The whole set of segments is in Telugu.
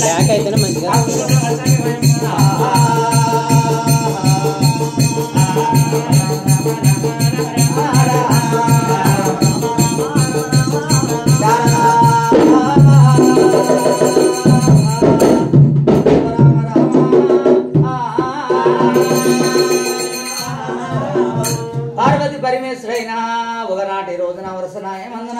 బ్యాక్ అయితేనే మంచిగా పార్వతి పరమేశ్వరైనా ఒకనాటి రోజున వరుసనాయమందున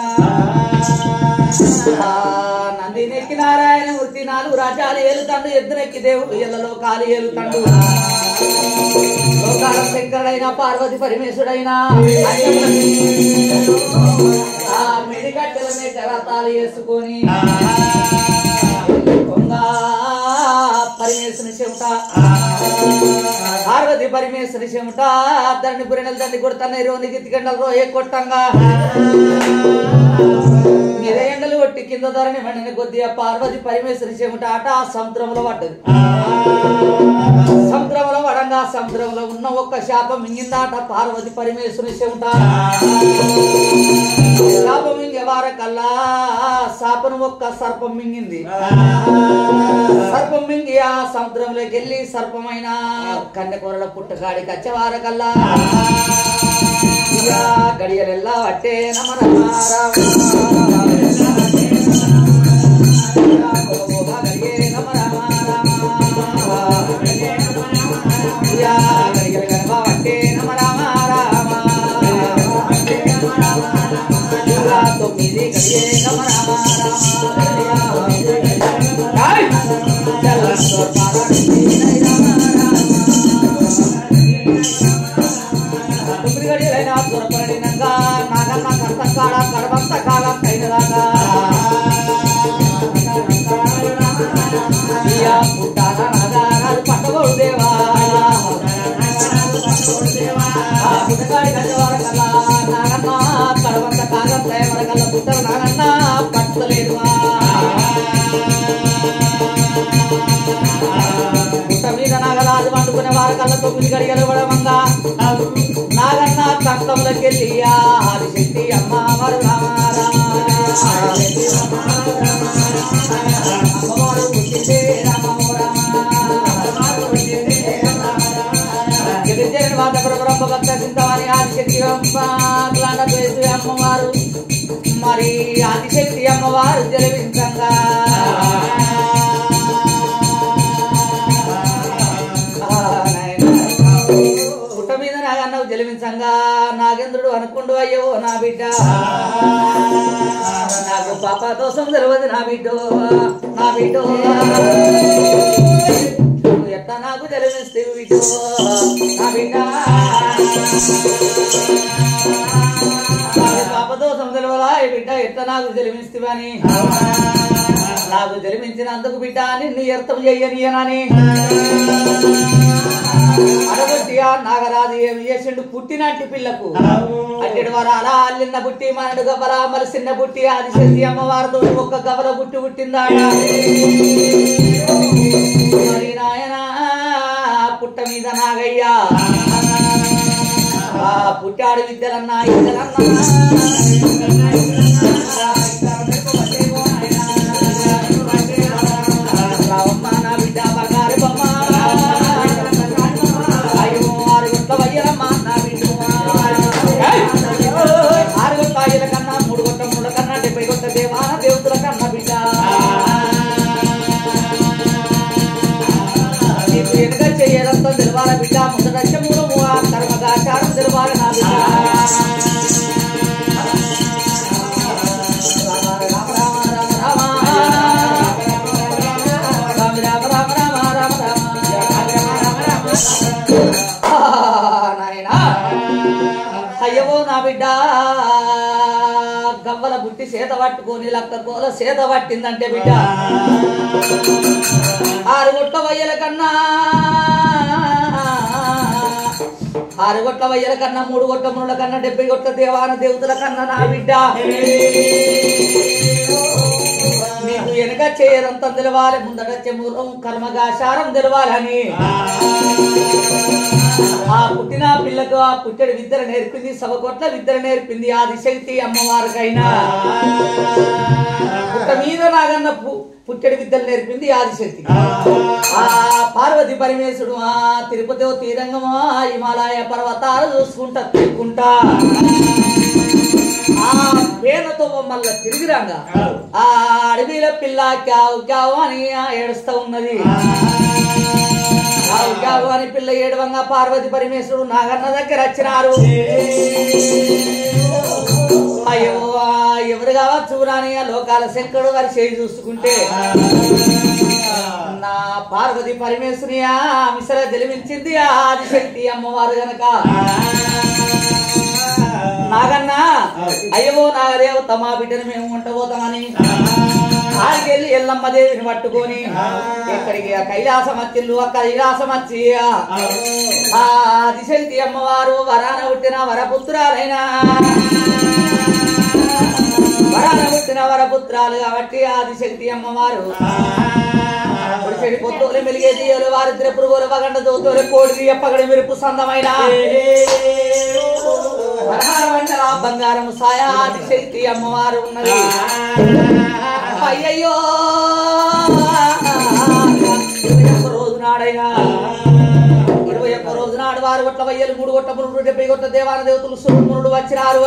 నందినెక్కి నారాయణ మూర్తి 4 రాజ్యాలు ఏలుతండు ఎద్దునెక్కి దేవుడు ఇళ్లలో కాలు ఏలుతండు లోకాల శంకరుడైన పార్వతి పరమేశ్వరుడైనా మిడిగట్టెల మీద రథాలు వేసుకొని పరమేశ్వరుని చెమట పార్వతి పరమేశ్వరి చెమట దండి బురెనలు దండి కొడుతున్నాయి రోని గిత్తిగండలు రోయే కొట్టంగా మీద ఎండలు కొట్టి కింద ధరని మండిన కొద్దిగా పార్వతి పరమేశ్వరి చెమట ఆట సముద్రంలో పడ్డది సముద్రంలో పడంగా సముద్రంలో ఉన్న ఒక్క శాపం మింగిందాట పార్వతి పరమేశ్వరి చెమట శాపం మింగే వారకల్లా శాపను ఒక్క సర్పం మింగింది సర్పం మింగి ఆ సముద్రంలోకి వెళ్ళి సర్పమైన కన్నెకూరల పుట్టకాడికి వచ్చేవారకల్లా గడియలెల్లా పట్టే కడబంత కాలం అయినదాకా పుట్టాల నాగాలు పట్టబోడు దేవా పుట్టకాడి కట్టవార కల్లా నాగన్న కడబంత కాలం తయవర కల్లా పుట్టరు నాగన్న పట్టలేదు పుట్ట మీద నాగరాజు వండుకునే వారి కల్లా 9 గడియలు పడమంగా నాగన్న కంఠంలోకి వెళ్ళి ఆదిశక్తి అమ్మ వారు అమ్మవారు పుట్టిందే గిరిజన వాత భక్త చింతవాణి ఆదిశక్తి అమ్మవారు మరి ఆదిశక్తి అమ్మవారు జలవించంగా జలమించంగా నాగేంద్రుడు అనుకుండు అయ్యో నా బిడ్డ నాకు పాప దోషం తెలియదు నా బిడ్డో ఎట్లా నాకు జలమిస్తే బిడ్డో నా బిడ్డ పాప దోషం తెలియదా బిడ్డ ఎట్లా నాకు జలమిస్తేవని నాకు జలమించినందుకు బిడ్డ నిన్ను అర్థం చెయ్యనియనని అడగొట్టి ఆ నాగరాజు ఏమి చేసిండు పుట్టినట్టి పిల్లకు అట్టెడు వారు అలా అల్లిన్న బుట్టి మనడు గవ్వల మలిసిన బుట్టి ఆదిశక్తి అమ్మవారితో ఒక్క గవ్వల బుట్టి పుట్టిందా మరి నాయన పుట్ట మీద నాగయ్యా ఆ పుట్టాడు విద్యలన్నా రావమ్మ నా బిడ్డ బంగారు బొమ్మ ఆరుగుల కన్నా 3 గొట్టముల కన్నా 70 గొట్ట దేవాన దేవతల కన్నా బిడ్డ నీకు వెనుక చెయ్యడంతో తెలవాల బిడ్డ ముందర కర్మగాచారం తెలవాల నా బిడ్డ అయ్యవో నా బిడ్డ గవ్వల బుట్టి సేత పట్టుకొని లక్క గోల సేత పట్టిందంటే బిడ్డ 6 గొట్ల వయ్యల కన్నా 6 గొట్ల వయ్యల కన్నా 3 గొట్ల మునుల కన్నా 70 గొట్ల దేవాన దేవతల కన్నా నా బిడ్డ నీకు వెనక చేయరంతా తెలవాలి ముందట చెమూలం కర్మగాచారం తెలవాలని పుట్టిన పిల్లకు ఆ పుట్టెడు విద్యను నేర్పింది, సవకొట్ల విద్యను నేర్పింది ఆదిశక్తి అమ్మవారికైనా. పుట్ట మీద నాగన్న పుట్టెడు విద్యలు నేర్పింది ఆదిశక్తి. ఆ పార్వతి పరమేశ్వరుడు ఆ తిరుపతి తీరంగమా హిమాలయ పర్వతాలు చూసుకుంటా తిరుగుకుంటా ఆ పేరుతో మళ్ళా తిరిగిరాగా ఆ అడవిల పిల్ల క్యావు క్యావు అని ఏడుస్తా ఉన్నది. క్యావు క్యావు అని పిల్ల ఏడవంగా పార్వతి పరమేశ్వరుడు నాగన్న దగ్గర వచ్చినారు. అయ్యో ఎవరు కావచ్చు రాని ఆ లోకాల శంకరుడు వారి చేయి చూసుకుంటే నా పార్వతి పరమేశ్వరి ఆ మిసర జలిమించింది ఆ ఆదిశక్తి అమ్మవారు గనక. నాగన్నా అయ్యో నాగదేవత మా బిడ్డను మేము ఉంటబోతామని ఆడికెళ్ళి ఎల్లమ్మ దేవిని పట్టుకొని ఎక్కడికి ఆ కైలాసం వచ్చిల్లు ఆ కైలాసం వచ్చి ఆ ఆదిశక్తి అమ్మవారు వరాన పుట్టిన వరపుత్రాలైనా వరాన పుట్టిన వరపుత్రాలు కాబట్టి ఆదిశక్తి అమ్మవారు చెడి పొత్తులు మెలిగేది వారిద్దరు పురుగులు పగండ దోతులు కోడి ఎప్పగడి మెరుపు సందమైన బంగారం సాయా ఆదిశక్తి అమ్మవారు ఉన్నది. అయ్యయ్యో 21 రోజు నాడైనా 21 రోజు నాడు 6 గొట్ల వయ్యలు 3 గొట్ల మునుడు 70 గొట్ల దేవాన దేవతలు సురుడు వచ్చినారు.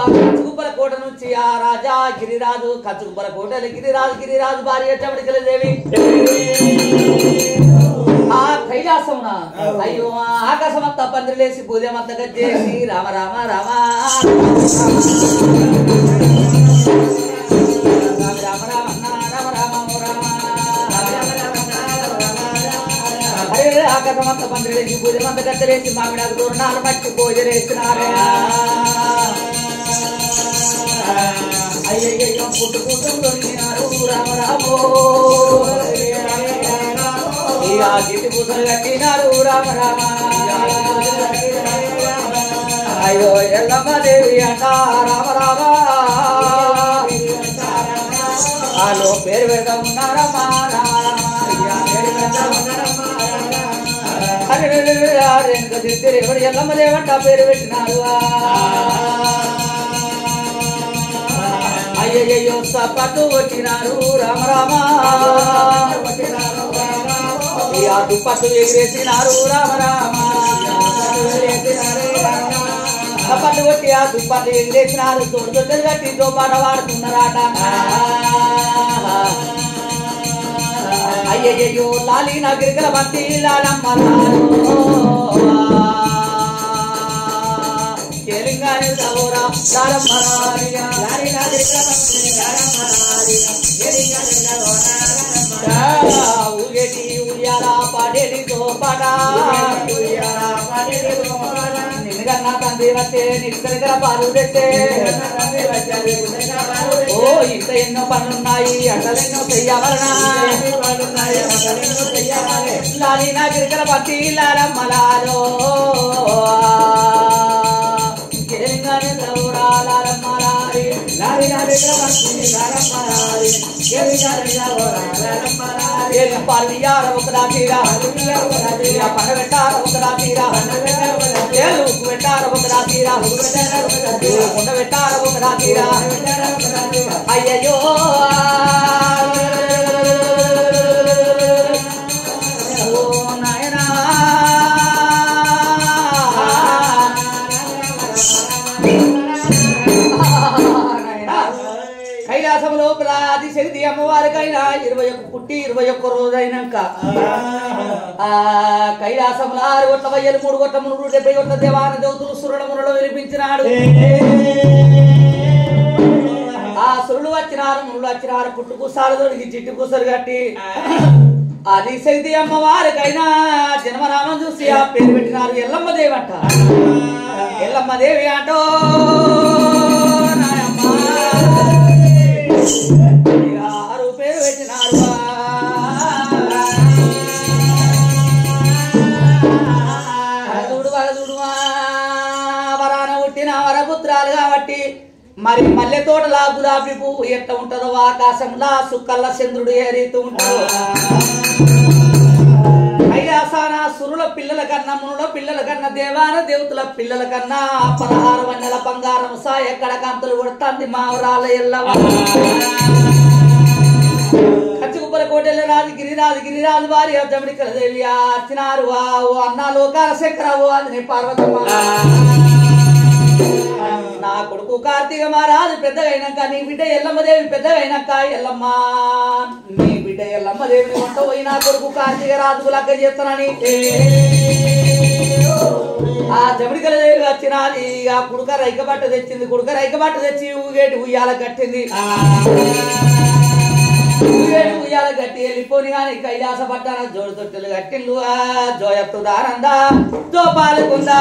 కచ్చుకుబ్బల కోట నుంచి ఆ రాజా గిరిరాజు కచ్చుకుబ్బల కోటలు గిరిరాజు భార్య చమడికల దేవి ఆ కైలాసమున అయ్యో ఆకాశమంతా పందిరిలేసి పూజమంతా గచ్చేసి రామ రామ రామ రామ రామ రామ రామ అరే ఆకాశమంతా పందిరిలేసి పూజమంతా గచ్చలేసి మామిడాకు తోరణాలు పట్టి పూజలేసినారే. అయ్యయ్యో పుట్టుకుంటున్నారు రామ రామో గిట్టి పూసలు కట్టినారు రామ రామ. అయ్యో ఎల్లమ్మ దేవి అంట రామ రామ వాళ్ళు పేరు పెడతా ఉన్నారమ్మా రామ ఎవరు ఎల్లమ్మ దేవంట పేరు పెట్టినారు. అయ్యయ్యో సపట్టు కొట్టినారు రామ రామ దుప్పట్టు ఎగిరేసినారు రామ రామ. సపట్టు కొట్టి ఆ దుప్పట్టు ఎగిరేసినారు తోడు తొట్టెలు కట్టి తోపాట వాడుతున్నారాట. అయ్యయ్యో లాలి నా గిరికల బంతి లాలమ్మ తెలంగాణ ఊగేటి ఉయ్యాల పాడేటి తోపాట నిన్నగన్నా తండ్రి వచ్చే నిక్కడికల పాలు తెచ్చే ఓ ఇంత ఎన్నో పనులున్నాయి అసలెన్నో చెయ్యవలనా లాలి నా గిరికల పట్టి లాలమ్మలాలో తెలంగాణ లాలమ్మలారి లాలి నా గిరికల పట్టి లాలమ్మలారి పాలియార ఒకదా తీరా పండబెట్టార ఒకదా తీరా ఉప్పు పెట్టార ఒకదా తీరా కొండ పెట్టార ఒకదా తీరా. అయ్యయ్యో నాయనా కైలాసం లోపల ఆదిశక్తి అమ్మవారికైనా 21 పుట్టి 21 రోజైనాక ఆ కైలాసంలో 6 గొట్ల వయ్యలు 3 గొట్ల మునుడు 70 గొట్ల దేవాన దేవతలు సురుల మునులు వినిపించినాడు. ఆ సురులు వచ్చినారు మునులు వచ్చినారు పుట్టుకు సాలు తొడిగి చిట్టు కూసలు కట్టి ఆదిశక్తి అమ్మవారికైనా జన్మనామం చూసి ఆ పేరు పెట్టినారు ఎల్లమ్మ దేవి అంట. ఎల్లమ్మ దేవి అంటో ఆరు పేరు పెట్టినారు. వరాన పుట్టిన వరపుత్రాలు కాబట్టి మరి మల్లె తోటలా గులాబీ పువ్వు ఎట్లా ఉంటుందో ఆకాశంలా సుక్కల్ల చంద్రుడు ఏ రీతి ఉంటాడు. కైలాసాన అమరుల పిల్లల కన్నా మునుల పిల్లల కన్నా దేవాన దేవతల పిల్లల కన్నా 16 వన్నెల బంగారం సాయ ఎక్కడ కాంతులు కొడుతుంది మావరాల ఎల్లవ కచ్చుకుప్పల కోటెల రాజు గిరిరాజు వారి జమిడికల దేవి అర్చినారు ఓ అన్నా లోకాల శంకరావు అది పార్వతమ్మ నా కొడుకు కార్తీక మహారాజు పెద్దగైనాక నీ బిడ్డ ఎల్లమ్మదేవి పెద్దగైనాక ఎల్లమ్మ నీ బిడ్డ ఎల్లమ్మదేవిని వంట పోయి నా కొడుకు కార్తీక రాజుకు లగ్గ చేస్తానని ఆ జమిడికల దేవి వచ్చినది ఆ కుడుక రైక బట్ట తెచ్చింది కుడుక రైక బట్ట తెచ్చి ఊగేటి ఉయ్యాల కట్టింది ఊగేటి ఉయ్యాల కట్టి వెళ్ళిపోని కానీ కైలాస పట్టాన జోడు తొట్టెలు కట్టిండు ఆ జోయత్తు దానందా జో పాలుకుందా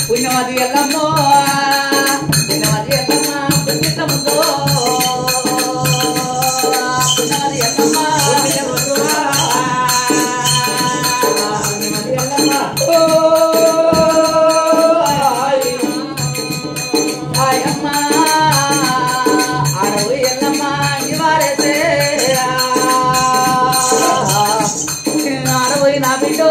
పుణ్యవతి ఎల్లమ్మ పుణ్యవతి ఎల్లమ్మ పుణ్యముందో పుణ్యవతి ఎల్లమ్మ ఆయమ్మ అరవై ఎల్లమ్మ ఇవారేసే అరవై నా బిడ్డో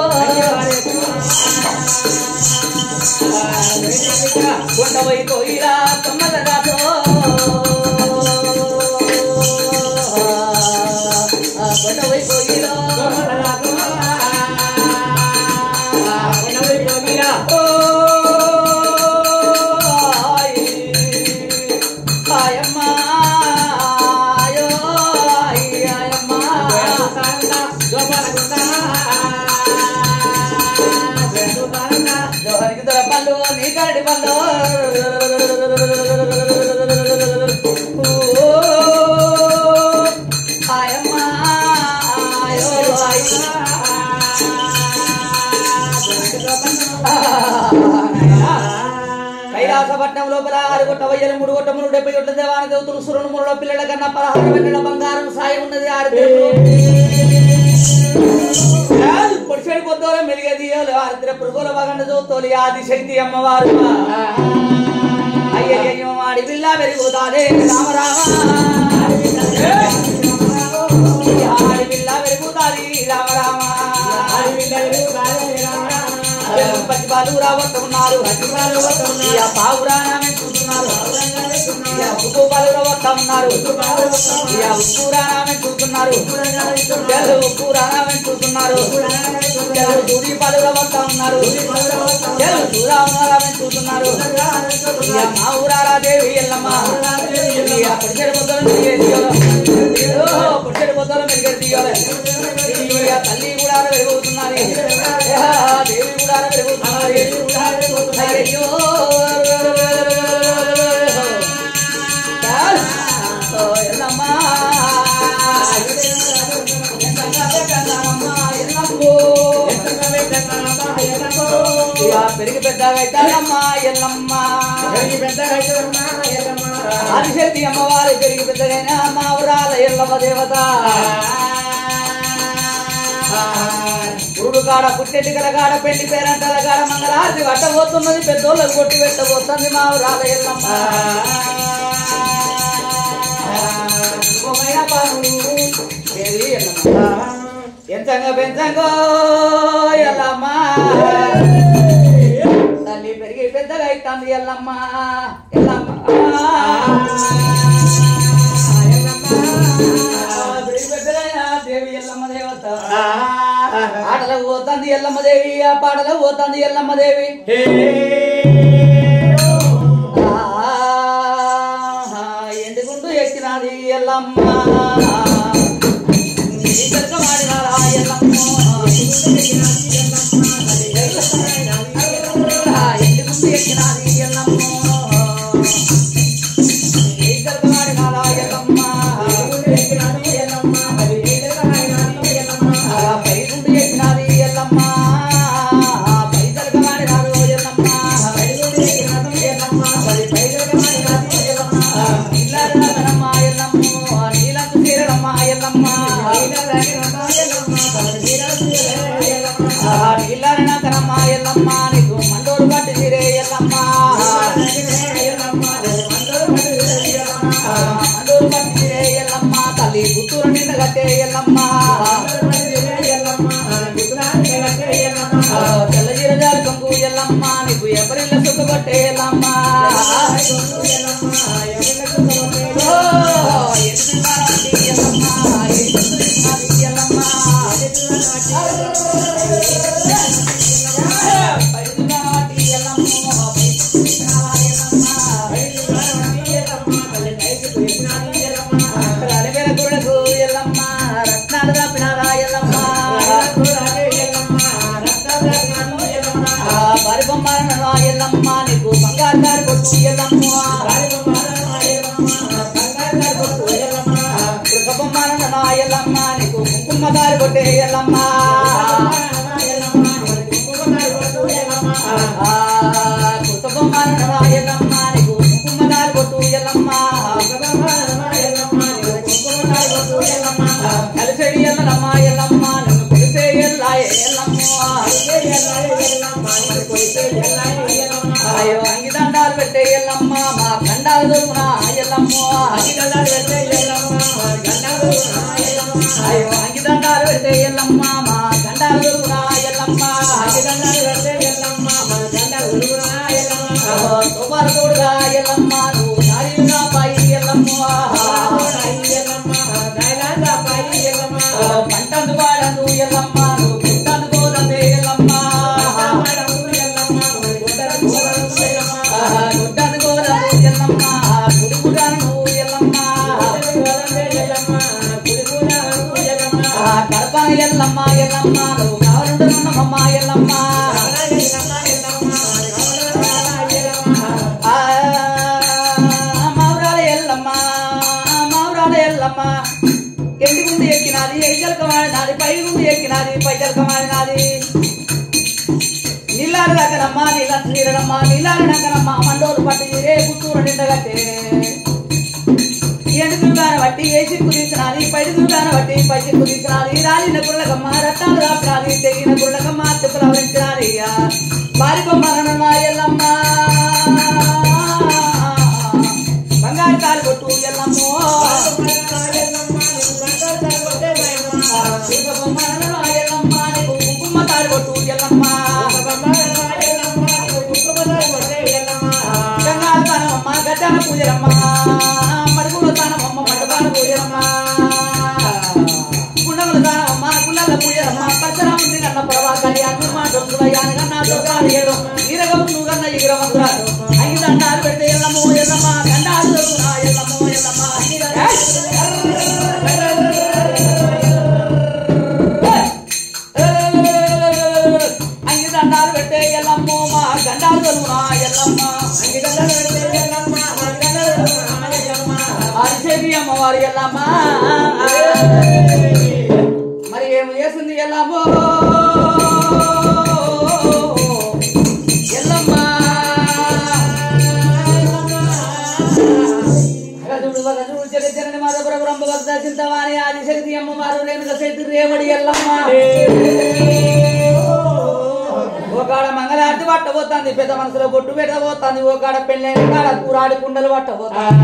కొండవై కోయిరా తొమ్మల రాతో కొండవై కోయిరా కొండవై కోయిరా ఆయమ్మ ఆయో ఆయమ్మ జోహానికి దొర పళ్ళు నీ కరడి పళ్ళు ఆయమ్మ ఆయో కైలాసపట్నం లోపల 6 కొట్ట వయ్యలు 3 కొట్టములు 70 కొట్ల దేవాన దేవతలు సురులు మురుల పిల్లల కన్నా 16 వెన్నెల బంగారం సాయి ఉన్నది 6 పొడిచేడి పొద్దుల మెలిగేదియోలు ఆరిద్ర పురుగుల వగండ జోతోలి ఆదిశక్తి అమ్మవారు అయ్యయ్యో ఆడి బిల్ల వెలుగుతాదే రామరామ ఆడి బిల్ల వెలుగుతాది రామరామ పచ్చి పాలు రాబోతున్నారు పావురామే చూస్తున్నారు ఉప్పు పాలు రాబోతున్నారు ఉప్పు రామే చూస్తున్నారు ఉప్పు రామే చూస్తున్నారు దూరి పాలు రాబోతున్నారు చూరామే చూస్తున్నారు మా ఊరారా దేవి ఎల్లమ్మ పొడిచెడు పొద్దులు పొడిచెడు పొద్దులు మెరుగెత్తియాలి తల్లి కూడా వెలుగుతున్నారు దేవి కూడా వెలుగుతున్నారు అయ్యో ఎల్లమ్మ పెరిగి పెద్దగా అవుతారమ్మా ఎల్లమ్మ ఆదిశక్తి అమ్మవారు పెరిగి పెద్దగైనా మా ఊరాల ఎల్లమ్మ దేవత కాడ పుట్టెటికల కాడ పెళ్లి పేరంటల కాడ మంగళారతి పట్టబోతున్నది పెద్దోళ్ళకు కొట్టు పెట్టబోతుంది మా ఊరాల ఎల్లమ్మ దేవి ఎల్లమ్మ ఎంచంగా పెంచంగో ఎల్లమ్మ తల్లి పెరిగి పెద్దగా అవుతుంది ఎల్లమ్మ ఎల్లమ్మ దేవి ఎల్లమ్మ దేవత ఆటలకు పోతుంది ఎల్లమ్మ దేవి ఆ పాటలకు పోతుంది ఎల్లమ్మ దేవి ఎందుకుంటూ ఎక్కినది ఎల్లమ్మ మాడినారా ఎల్లమ్మ ఎందుకుంటూ ఎక్కినది ఎల్లమ్మ మండోడు పట్టి తీరే ఎల్లమ్మ మండోడు పట్టి తీరే ఎల్లమ్మ తల్లి పుత్తూరు నిండ కట్టే ఎల్లమ్మ తెల్ల జీరజాలు కొంగు ఎల్లమ్మ నీకు ఎవరిల్ల సుఖపట్టే ఎల్లమ్మ ఎల్లమ్మ నీకు బంగారు కొట్టు ఎల్లమ్మ ఎల్లమ్మ నీకు కుంకుమదారి కొట్టే ఎల్లమ్మ ఎల్లమ్మ నీకు కుంకుమదారి కొట్టు ఎల్లమ్మ కలిసేడి ఎల్లమ్మ ఎల్లమ్మ నిన్ను కొలిసే ఎల్లాయే ఎల్లమ్మ అయ్యో అంగిదండాలు పెట్టే ఎల్లమ్మ మా గండాలు దొరుకునా ఎల్లమ్మ అయ్యో అంగిదండాలు పెట్టే ఎల్లమ్మ మా గండాలు దొరుకునా ఎల్లమ్మ సోపాలు తోడుగా ఎల్లమ్మ నువ్వు దారిగా పాయి ఎల్లమ్మ పంటందు పాడందు ఎల్లమ్మ నువ్వు పుట్టందు పోదందే ఎల్లమ్మ గుడ్డను గోరదు ఎల్లమ్మ గుడిగుడాను ఎల్లమ్మ కడపన ఎల్లమ్మ ఎల్లమ్మ నువ్వు కావలుంటున్నమ్మ ఎల్లమ్మ మావురాల ఎల్లమ్మ మావురాల ఎల్లమ్మ ఎండి ముందు ఎక్కినది ఎయిజలక వాడినది పై ముందు ఎక్కినది పైజలక వాడినది నీళ్ళారు దగ్గరమ్మ నీళ్ళ తీరడమ్మ నీళ్ళారు దగ్గరమ్మ మండోలు పట్టి రే పుత్తూరు నిండగట్టే ఎండు దుర్గాన బట్టి ఏ చిక్కు తీసినది పైడి దుర్గాన బట్టి పై చిక్కు తీసినది రాలిన గుళ్ళకమ్మ రత్నాలు రాపినది తెగిన గుళ్ళకమ్మ చెప్పులు అవరించినది పారికొమ్మరమ్మ ఎల్లమ్మ బంగారు కాలు కొట్టు ఎల్లమ్మ ఎల్లమ్మ నీకు కుంకుమ తాడు కొట్టు ఎల్లమ్మ గంగాలు తానమ్మ గడ్డాల పూజలమ్మ మడుగులు తానమ్మ మడబాల పూజలమ్మ గుండములు తానమ్మ గుళ్ళల పూజలమ్మ పచ్చరాముడి కన్న ప్రభా కళ్యాణ్ మా దొంగుల యానగన్న దొంగలు ఏడు ఈరగము కన్న ఈరమంతురాలు ఐదండాలు పెడితే ఎల్లమ్మ ఎల్లమ్మ గండాలు దొరుకునా ఎల్లమ్మ ఎల్లమ్మ అంగిదండాలు పెట్టే ఎల్లమ్మ మా గండాలు దొరుకునా ఎల్లమ్మ అరిసేది అమ్మవారి ఎల్లమ్మ మరి ఏమి చేసింది ఎల్లమ్మ ఎల్లమ్మ జగజ్జనని మాధపుర బ్రహ్మ భక్త చింతవాణి ఆదిశక్తి అమ్మవారు రేణుక సేతు రేవడి ఎల్లమ్మ కాడ మంగళారతి పట్టబోతుంది పెద్ద మనసులో బొట్టు పెట్టబోతుంది ఓ కాడ పెళ్ళైన కాడ కూరాడి కుండలు పట్టబోతుంది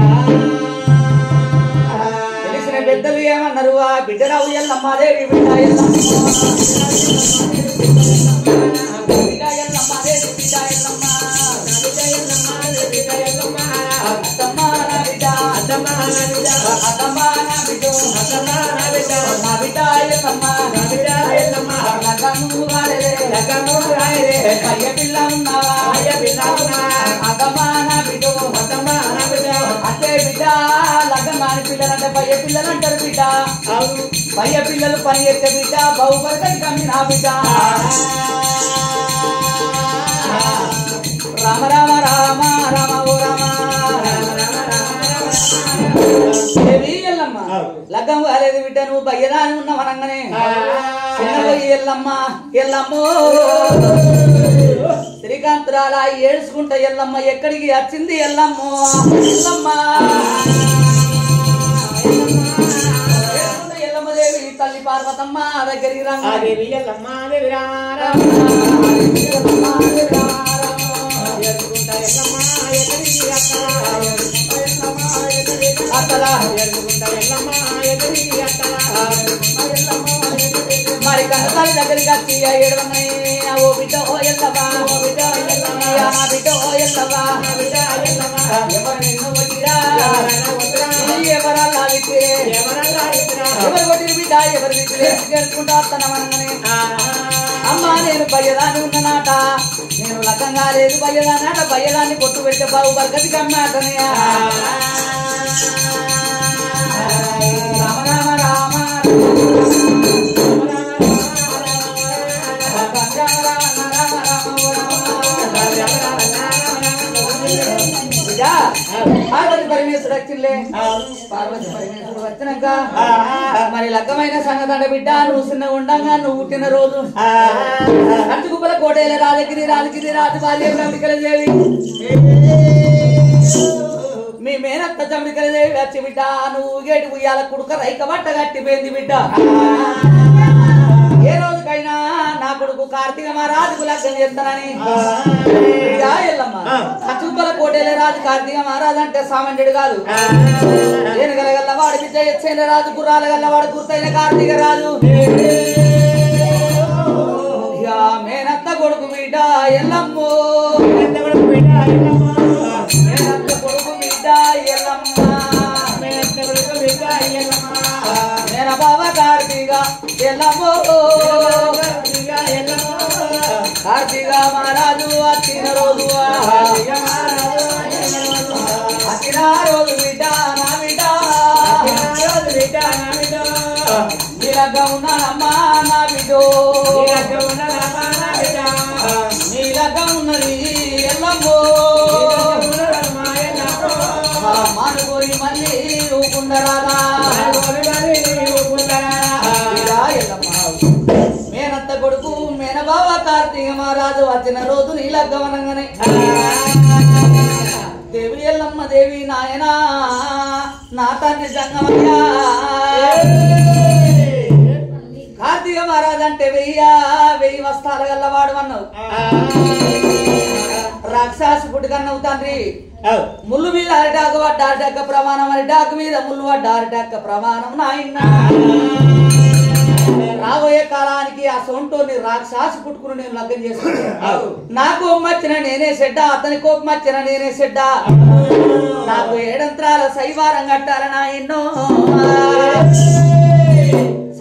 తెలిసిన పెద్దలు ఏమన్నారు ఆ బిడ్డరావు ఎల్లమ్మాదేవి బిడ్డ పిల్ల ఉన్నావా అంటే బిడ్డ లగ్గమాని పిల్లలంటే పయ్య పిల్లలు అంటారు బిడ్డ పయ్య పిల్లలు పని చేస్తే బిడ్డ బహుపరకని కమ్మి నా బిడ్డ రామ రామ రామ రామ ఓ రామ ఎల్లమ్మ లగ్గం కాలేదు బిడ్డ నువ్వు బయ్యదాని ఉన్నావనగానే చిన్నపోయి ఎల్లమ్మ ఎల్లమ్మో శ్రీకాంతురాల ఏడ్చుకుంటా ఎల్లమ్మ ఎక్కడికి వచ్చింది ఎల్లమ్మో ఎల్లమ్మ ఎల్లమ్మదేవి తల్లి పార్వతమ్మ దగ్గరికి మరి కన్నతల్లి దగ్గరికి వచ్చి ఏడవనే ఓ బిడ్డ ఓ ఎల్లవా బిడ్డ ఓ ఎల్లవా ఎవరు నిన్ను కొట్టిరా ఎవరల్లా విట్టిరే ఎవరు కొట్టిరు బిడ్డ ఎవరు విట్టిరే తెలుసుకుంటా వస్తానమనగానే అమ్మా నేను బయ్యదాన్ని ఉన్ననాట నేను లగ్గంగా లేదు బయ్యదాన్నాట బయ్యదాన్ని పొట్టు పెట్టే బాబు బర్గతి కమ్మాటనే రామ రామ రామ పార్వతి పరమేశ్వరుడు వచ్చిందే పార్వతి పరమేశ్వరుడు వచ్చినాక మరి లగ్గమైన సంగతండ బిడ్డ నువ్వు చిన్న ఉండంగా నువ్వు పుట్టిన రోజు కంచుకుప్పల కోటేల రాజగిరి రాజు బాల్య చమిడికల దేవి మీ మేనత్త చమిడికల దేవి వచ్చి బిడ్డ నువ్వు గేటి ఉయ్యాల కుడుక రైక బట్ట కట్టిపోయింది బిడ్డ ఏ రోజుకైనా నా కొడుకు కార్తీక మహారాజుకు లగ్గం చేస్తానని ఎల్లమ్మ కంచుకుప్పల కోటేల రాజు కార్తీక మహారాజు అంటే సామాన్యుడు కాదు నేను గలగల్ల వాడి బిడ్డ ఎచ్చైన రాజు గుర్రాల గల్ల వాడు గుర్తైన కార్తీక రాజు మేనత్త కొడుకు బిడ్డ ఎల్లమ్మో మేనత్త కొడుకు బిడ్డ ఎల్లమ్మ మేన బాబా కార్తీక ఎల్లమ్మో కార్తీక మహారాజు వచ్చిన రోజు వచ్చిన రోజు బిడ్డ నా బిడ్డ నీలగా ఉన్నానమ్మా నా బిడ్డో నీలగా ఉన్నది ఎల్లమ్మో మానుకోని మళ్ళీ ఊకుండరాదా మేనత్త కొడుకు మేనబావ కార్తీక మహారాజు వచ్చిన రోజు నీలగ్గమనంగానే దేవి ఎల్లమ్మ దేవి నాయనా నా తండ్రి సంగమయ్యా కార్తీక మహారాజు అంటే 1000 వస్తాల గల్లవాడు అన్నావు రాక్షసు పుట్టుకన్నావు తండ్రి ముళ్ళు మీద అరిటాకు పడ్డ అరిటాక ప్రమాణం అరిటాకు మీద ముళ్ళు పడ్డ అరిటాక ప్రమాణం నాయన రాబోయే కాలానికి ఆ సొంటోని రాక్షసు పుట్టుకుని నేను లగ్గం చేసుకున్నాను నా కోపం వచ్చిన నేనే చెడ్డ అతని కోపం వచ్చిన నేనే చెడ్డ నాకు 7 అంతరాల శైవారం కట్టాల నాయన్నో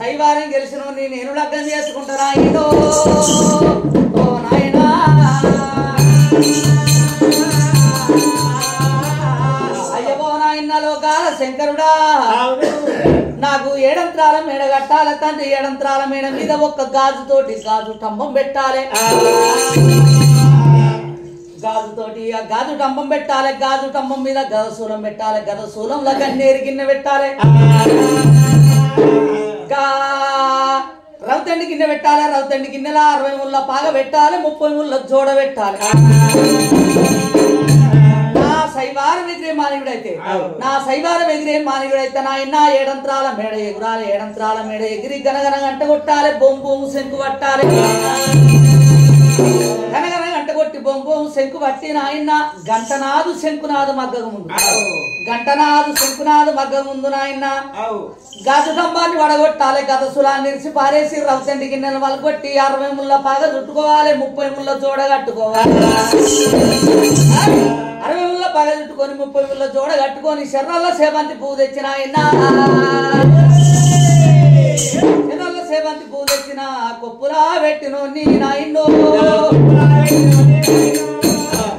శైవారం గెలిచిన నేను లగ్గం చేసుకుంటాను నాయనో ఓ నాయనా అయ్యవో నాయన లోకాల శంకరుడా నాకు 7 అంతరాల మేడ కట్టాలి తండ్రి 7 అంతరాల మేడ మీద ఒక్క గాజుతోటి గాజు స్తంభం పెట్టాలి గాజుతోటి ఆ గాజు స్తంభం పెట్టాలి గాజు స్తంభం మీద గదశూలం పెట్టాలి గదశూలంలో గన్నేరు గిన్నె పెట్టాలి రౌతండి గిన్నె పెట్టాలి రౌతండి గిన్నెల 60 ముళ్ళ పాగ పెట్టాలి 30 ముళ్ళ జోడ పెట్టాలి నా శైవారం ఎగిరే మానవుడైతే నా శైవారం ఎగిరే మానవుడైతే నాయన 7 అంతరాల మేడ ఎగురాలి 7 అంతరాల మేడ ఎగిరి గనగన గంట కొట్టాలి బొంబు శంకు పట్టాలి కనగన గంట కొట్టి బొంబం శంకు పట్టి నాయన గంటనాదు శంకునాదు మగ్గ ముందు గంటనాదు శంకునాదు మగ్గ ముందు నాయన గజ స్తంభాన్ని వడగొట్టాలి గద సులాన్ని నిలిచి పారేసి రవ్వండి గిన్నెలు వలగొట్టి 60 ముళ్ళ పాగ చుట్టుకోవాలి 30 ముళ్ళ జోడ కట్టుకోవాలి 60 ముళ్ళ పాగ చుట్టుకొని 30 ముళ్ళ జోడ కట్టుకొని శర్రల్లో సేవంతి పువ్వు తెచ్చిన ఆయన శర్రల్లో సేవంతి పువ్వు తెచ్చిన కొప్పులా పెట్టినో నీ నాయనో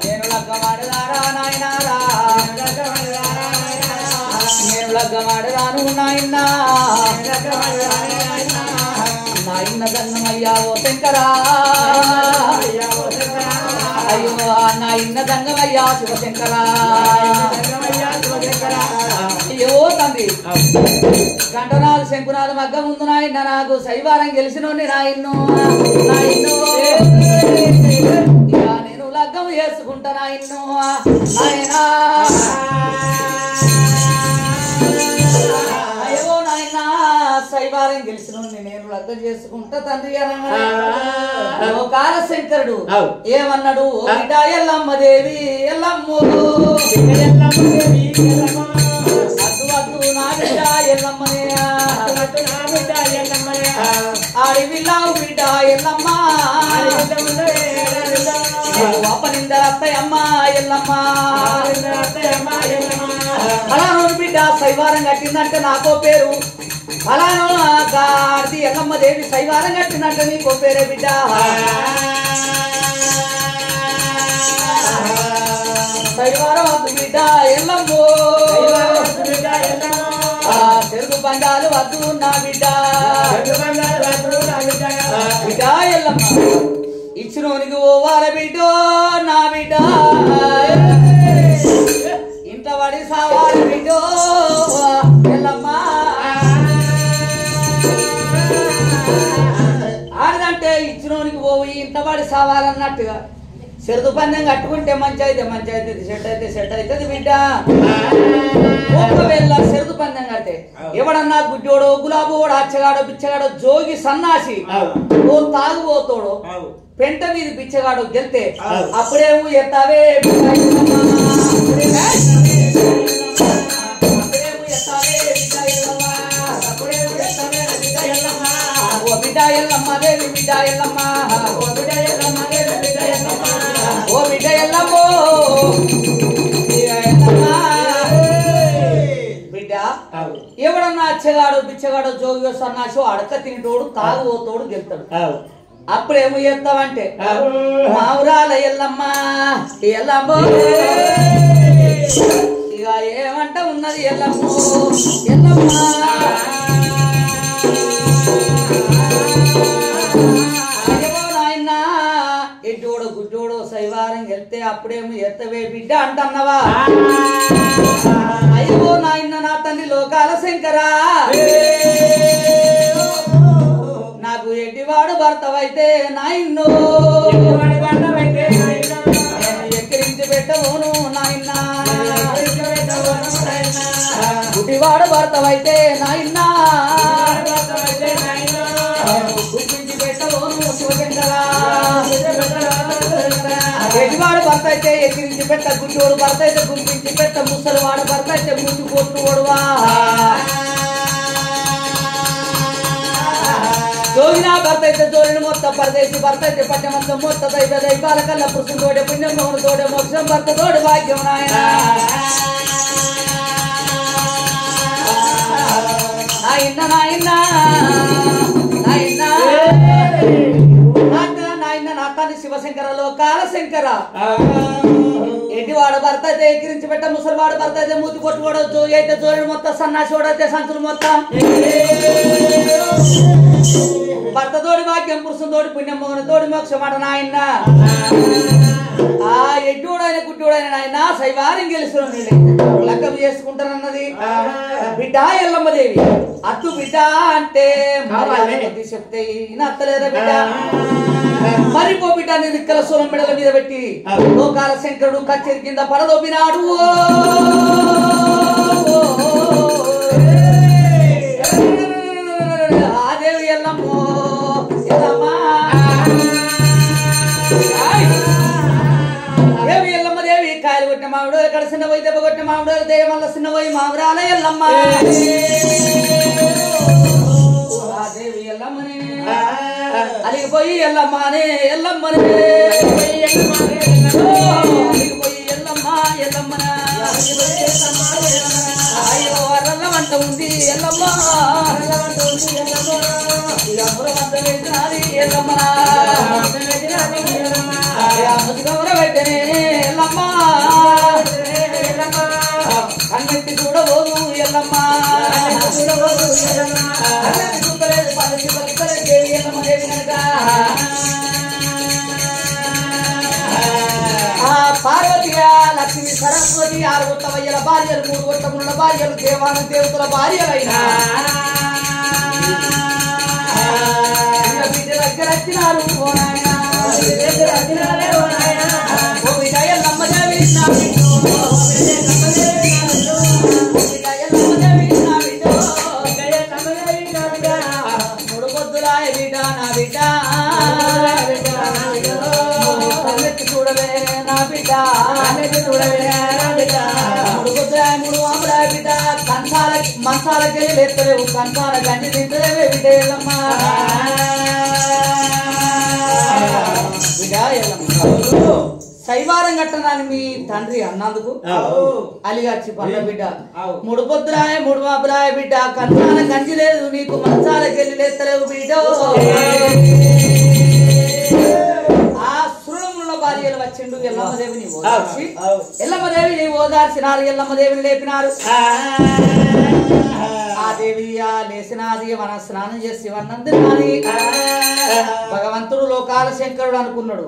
నేను లగ్గమాడదారా నాయనారా నేను లగ్గమాడదాను నాయన నాయన దంగమయ్యా ఓ శంకరా అయ్యో నాయన దంగమయ్యా శివశంకరా అయ్యో తండ్రి గంటనాలు శంకునాలు మగ్గ ముందు నాయన నాకు శైవారం గెలిచినోని నాయన్ను నాయన్ను ఇక నేను లగ్గం చేసుకుంటా నాయన్ను నాయనా అయ్యో నాయన శైవారం గెలిచినోని నేను లగ్గం చేసుకుంటా తండ్రి లోకాల శంకరుడు ఏమన్నాడు ఎల్లమ్మ దేవి ఎల్లమ్మ అద్దు నా బిడ్డ ఎల్లమ్మనే ఆడి విల్లావు బిడ్డ ఎల్లమ్మ అప్పనిందర అత్తయ్యమ్మ ఎల్లమ్మ అలానో బిడ్డ శైవారం కట్టిందంటే నాకో పేరు అలానో గాడి ఎల్లమ్మ దేవి శైవారం కట్టిందంటే నీకో పేరే బిడ్డ శైవారం వద్దు బిడ్డ ఎల్లమ్మో తెలుగు బండాలు వద్దు నా బిడ్డ బిడ్డ ఎల్లమ్మ ఇచ్చినోనికి ఓవాల బిడ్డో నా బిడ్డ ఇంత పడి సావాలి బిడ్డో ఎల్లమ్మ ఆడదంటే ఇచ్చినోనికి పోయి ఇంత పడి సావాలన్నట్టుగా చెరుదు పందెం కట్టుకుంటే మంచి అయితే సెట్ అయితే సెట్ అవుతుంది బిడ్డ ఒకవేళ చెరుదు పందెం కట్టే ఎవడన్నా గుడ్డోడో గులాబోడు అచ్చగాడో బిచ్చగాడో జోగి సన్నాసి ఓ తాగుబోతోడో పెంట మీద బిచ్చగాడో గెలితే అప్పుడేమో ఎత్తావే ఓ బిడ్డ ఎల్లమ్మ దేవి బిడ్డ ఎల్లమ్మ ఓ బిడ్డ ఎల్లమ్మ దేవి బిడ్డ ఎల్లమ్మ ఓ బిడ్డ ఎల్లమ్మో బిడ్డ ఎవడన్నా అచ్చగాడు బిచ్చగాడు జోగి సన్నాసో అడక తింటోడు తాగుబోతోడు గెలుతాడు అప్పుడేమో చేస్తావంటే మావురాల ఎల్లమ్మ ఎల్లమ్మో ఇక ఏమంట ఉన్నది ఎల్లమ్మో ఎల్లమ్మ ఎడ్డోడో గుడ్డోడో శైవారం వెళ్తే అప్పుడేమో ఎత్తవే బిడ్డ అంటన్నవా అయ్యో నాయన నా తండ్రి లోకాల శంకరా నాకు ఎడ్డివాడు భర్తవైతే నాయన్నో ఎక్కిరించి పెట్టవోను నాయన గుడ్డివాడు భర్తవైతే నాయన్నా గుర్తించి పెట్టవోను శివశంకరా ఎడ్డివాడు భర్త అయితే ఎక్కిరించి పెట్ట గుడ్డోడు భర్త అయితే గుర్తించి పెట్ట ముసలివాడు భర్త అయితే ముందు కొట్టు ఓడువా జోగినా భర్త అయితే జోడిని మొత్తం పరదేశి భర్త అయితే పట్టమంతం మొత్త దైవ దైవాల కల్లా పురుషుడు తోడే పుణ్యం మౌను తోడే మోక్షం భర్త తోడు భాగ్యం నాయన నాయన నాయన నాయన నాయన నా తండ్రి శివశంకర లోకాల శంకర ఎడ్డివాడు భర్త అయితే ఎక్కిరించి పెట్ట ముసలివాడు భర్త అయితే మూతి కొట్టుకోడు జోగి అయితే జోడి మొత్తం సన్నాసోడు అయితే సంచులు మొత్తం భర్త తోడి భాగ్యం పురుషుని తోడి పుణ్యం మోహన తోడి మోక్షం మాట నాయన ఆ ఎడ్డోడైన గుడ్డోడైన నాయన శైవారం గెలుస్తున్నాడు లగ్గం చేసుకుంటానన్నది బిడ్డ ఎల్లమ్మ దేవి అత్తు బిడ్డ అంటే చెప్తే అత్తలేదా బిడ్డ మరిపో బిడ్డ దిక్కల సోలం మెడల మీద పెట్టి లోకాల శంకరుడు కచ్చేరి కింద పడదొబ్బినాడు ఆ దేవి ఎల్లమ్మో ఎల్లమ్మా చిన్నపోయి దెబ్బ కొట్టిన మామిడాలు దే మళ్ళీ చిన్నపోయి మామిడాల ఎల్లమ్మ దేవి ఎల్లమ్మనే అలిగిపోయి ఎల్లమ్మనే ఎల్లమ్మనే అలిగిపోయి ఎల్లమ్మ ఎల్లమ్మన అయ్యో అరల్లమంట ఉంది ఎల్లమ్మ ఎల్లమ్మన ముసుగవర పెట్టనే ఎల్లమ్మ కన్నెత్తి చూడబోదు ఎల్లమ్మ చూడలేదు పల్లె దేవి ఎల్లమ్మ దేవి కనుక పార్వతిగా లక్ష్మి సరస్వతి 6 గొట్టవయ్యల భార్యలు 3 గొట్టముల భార్యలు దేవాను దేవతల భార్యలైనా బిడ్డ దగ్గర వచ్చినారు ఎల్లమ్మ దేవి పొద్దులాయ బిడ్డ నా బిడ్డ చూడవే నా బిడ్డ చూడవే పొద్దులాయ 3 ఆములాయ బిడ్డ మంచాలకెళ్ళి లేస్తలేవు కంచాల గంజి తింటలేవే బిడ్డ ఎల్లమ్మ బిడ్డ ఎల్లమ్మ శైవారం కట్టనాని మీ తండ్రి అన్నందుకు అలిగాచి పల్ల బిడ్డ 3 పొద్దురాయ 3 మాపురాయ బిడ్డ కంచాల గంజి లేదు నీకు మంచాలకెళ్ళి లేస్తలేవు బిడ్డ ఆ సురముల భార్యలు వచ్చిండు ఎల్లమ్మదేవిని ఓదార్చి ఎల్లమ్మదేవిని ఓదార్చినారు ఎల్లమ్మదేవిని లేపినారు ఆ దేవి లేసినాది మన స్నానం చేసి వన్నందునాది భగవంతుడు లోకాల శంకరుడు అనుకున్నాడు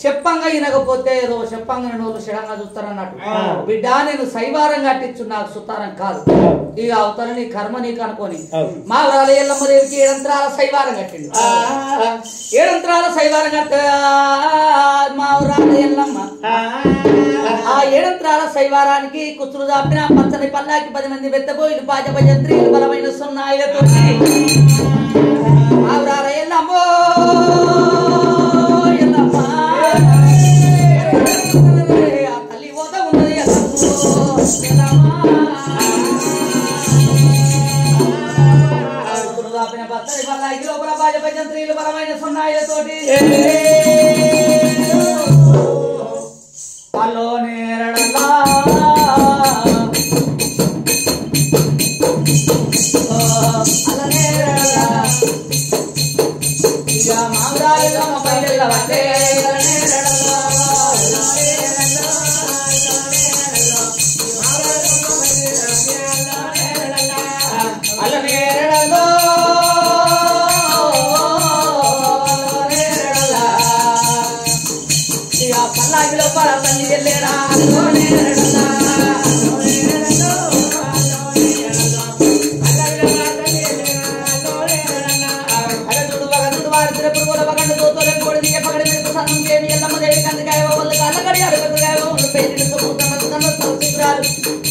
చెప్పంగా ఇనకపోతే ఏదో చెప్పంగా నోళ్ళు షడంగా చూస్తారన్నట్టు బిడ్డ నేను శైవారం కట్టించు నాకు సుతారం కాదు ఇక అవుతాను నీ కర్మ నీకు అనుకోని మా ఊరాల ఎల్లమ్మదేవికి 7 అంతరాల శైవారం కట్టిండు 7 అంతరాల శైవారం కట్ట మా ఊరాల ఎల్లమ్మ ఆ 7 అంతరాల శైవారానికి కుచ్చులు దాపిన పచ్చని పల్లాకి 10 మంది బెత్తబోయిలు పాజపజంత్రీలు బలమైన సున్నాయిలతో మా ఊరాల ఎల్లమ్మ ఎల్లమ్మ తల్లి పోత ఉన్నది ఎల్లమ్మ దాపిన పచ్చని పల్లాకి లోపల పాజపజంత్రీలు బలమైన సున్నాయిలతోటి అల్లో నేరడలా అల్ల నేరడలా ఇక మామరాయల మొబైల్ వట్టే అల్ల నేరడలా అల్ల నేరడలో పల్లాకిలో పల్లి వెళ్ళేరా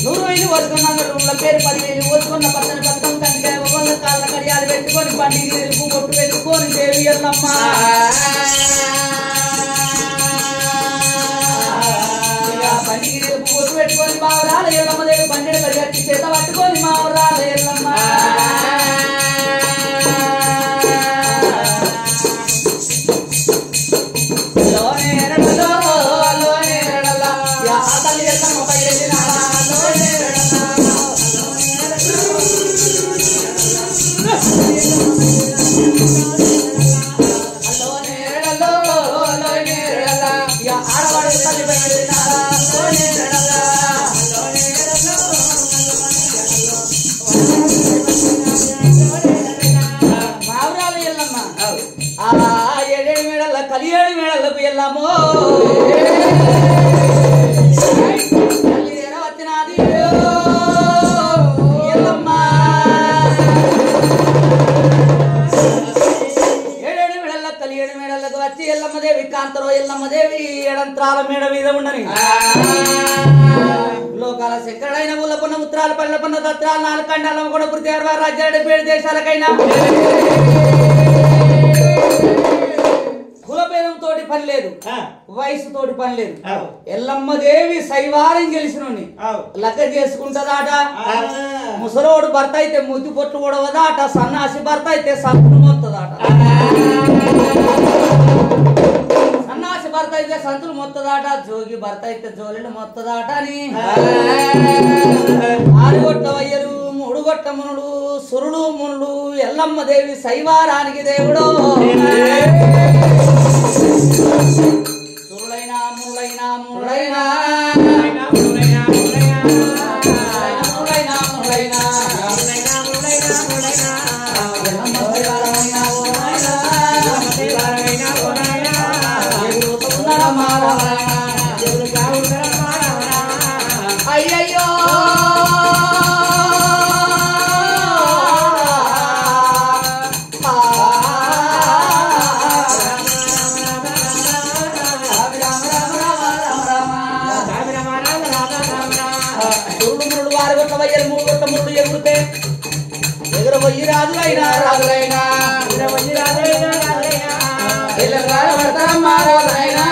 నూరు వేలు పోసుకున్నాను పేరు 10 వేలు పోసుకున్న పచ్చని పథకం కందికాయ వాళ్ళ కాళ్ళ కడియాలు పెట్టుకొని పండుగ తెలుపు కొట్టు పెట్టుకొని దేవి ఎల్లమ్మ పండుగ తెలుపు కొట్టు పెట్టుకొని మా ఊరాల ఎల్లమ్మ దేవి పండుగ కడిగట్టి చేత పట్టుకొని మా ఊరాల ఎల్లమ్మ కలియేడు మేడలకు వెళ్ళాము వచ్చినది ఎల్లమ్మ 7 మేడలకు కలియేడు మేడలకు వచ్చి ఎల్లమ్మదేవి కాంతలో ఎల్లమ్మదేవి 7 అంతరాల మేడ మీద ఉండని లోకాల శంకరుడైన ఊళ్ళకున్న ఉత్తరాలు పళ్ళపన్న దత్రాలు 4 ఖండాలు కూడా పూర్తి 60 రాజ్యాలు 7 దేశాలకైనా కులభేదం తోటి పని లేదు లేదు, వయసుతోటి పని లేదు. ఎల్లమ్మ దేవి శైవారం గెలిచినోని లెక్క చేసుకుంటదాట. ముసలోడు భర్త అయితే ముతి పొట్టు కూడవదాట, సన్నాసి భర్త అయితే సంతులు మొత్తదాట, సన్నాసి భర్త అయితే సంతులు మొత్తదాట, జోగి భర్త అయితే జోలిలు మొత్తదాట అని ఆరుగొట్ట వయ్యలు మూడుగొట్ట మునుడు సురుడు మునుడు ఎల్లమ్మ దేవి శైవారానికి దేవుడు. సురులైనా మునులైనా మునులైనా అయ్యయ్యో ఎగురబోయి రాజులైనా రాజులైనా పడతారమ్మా రాజులైనా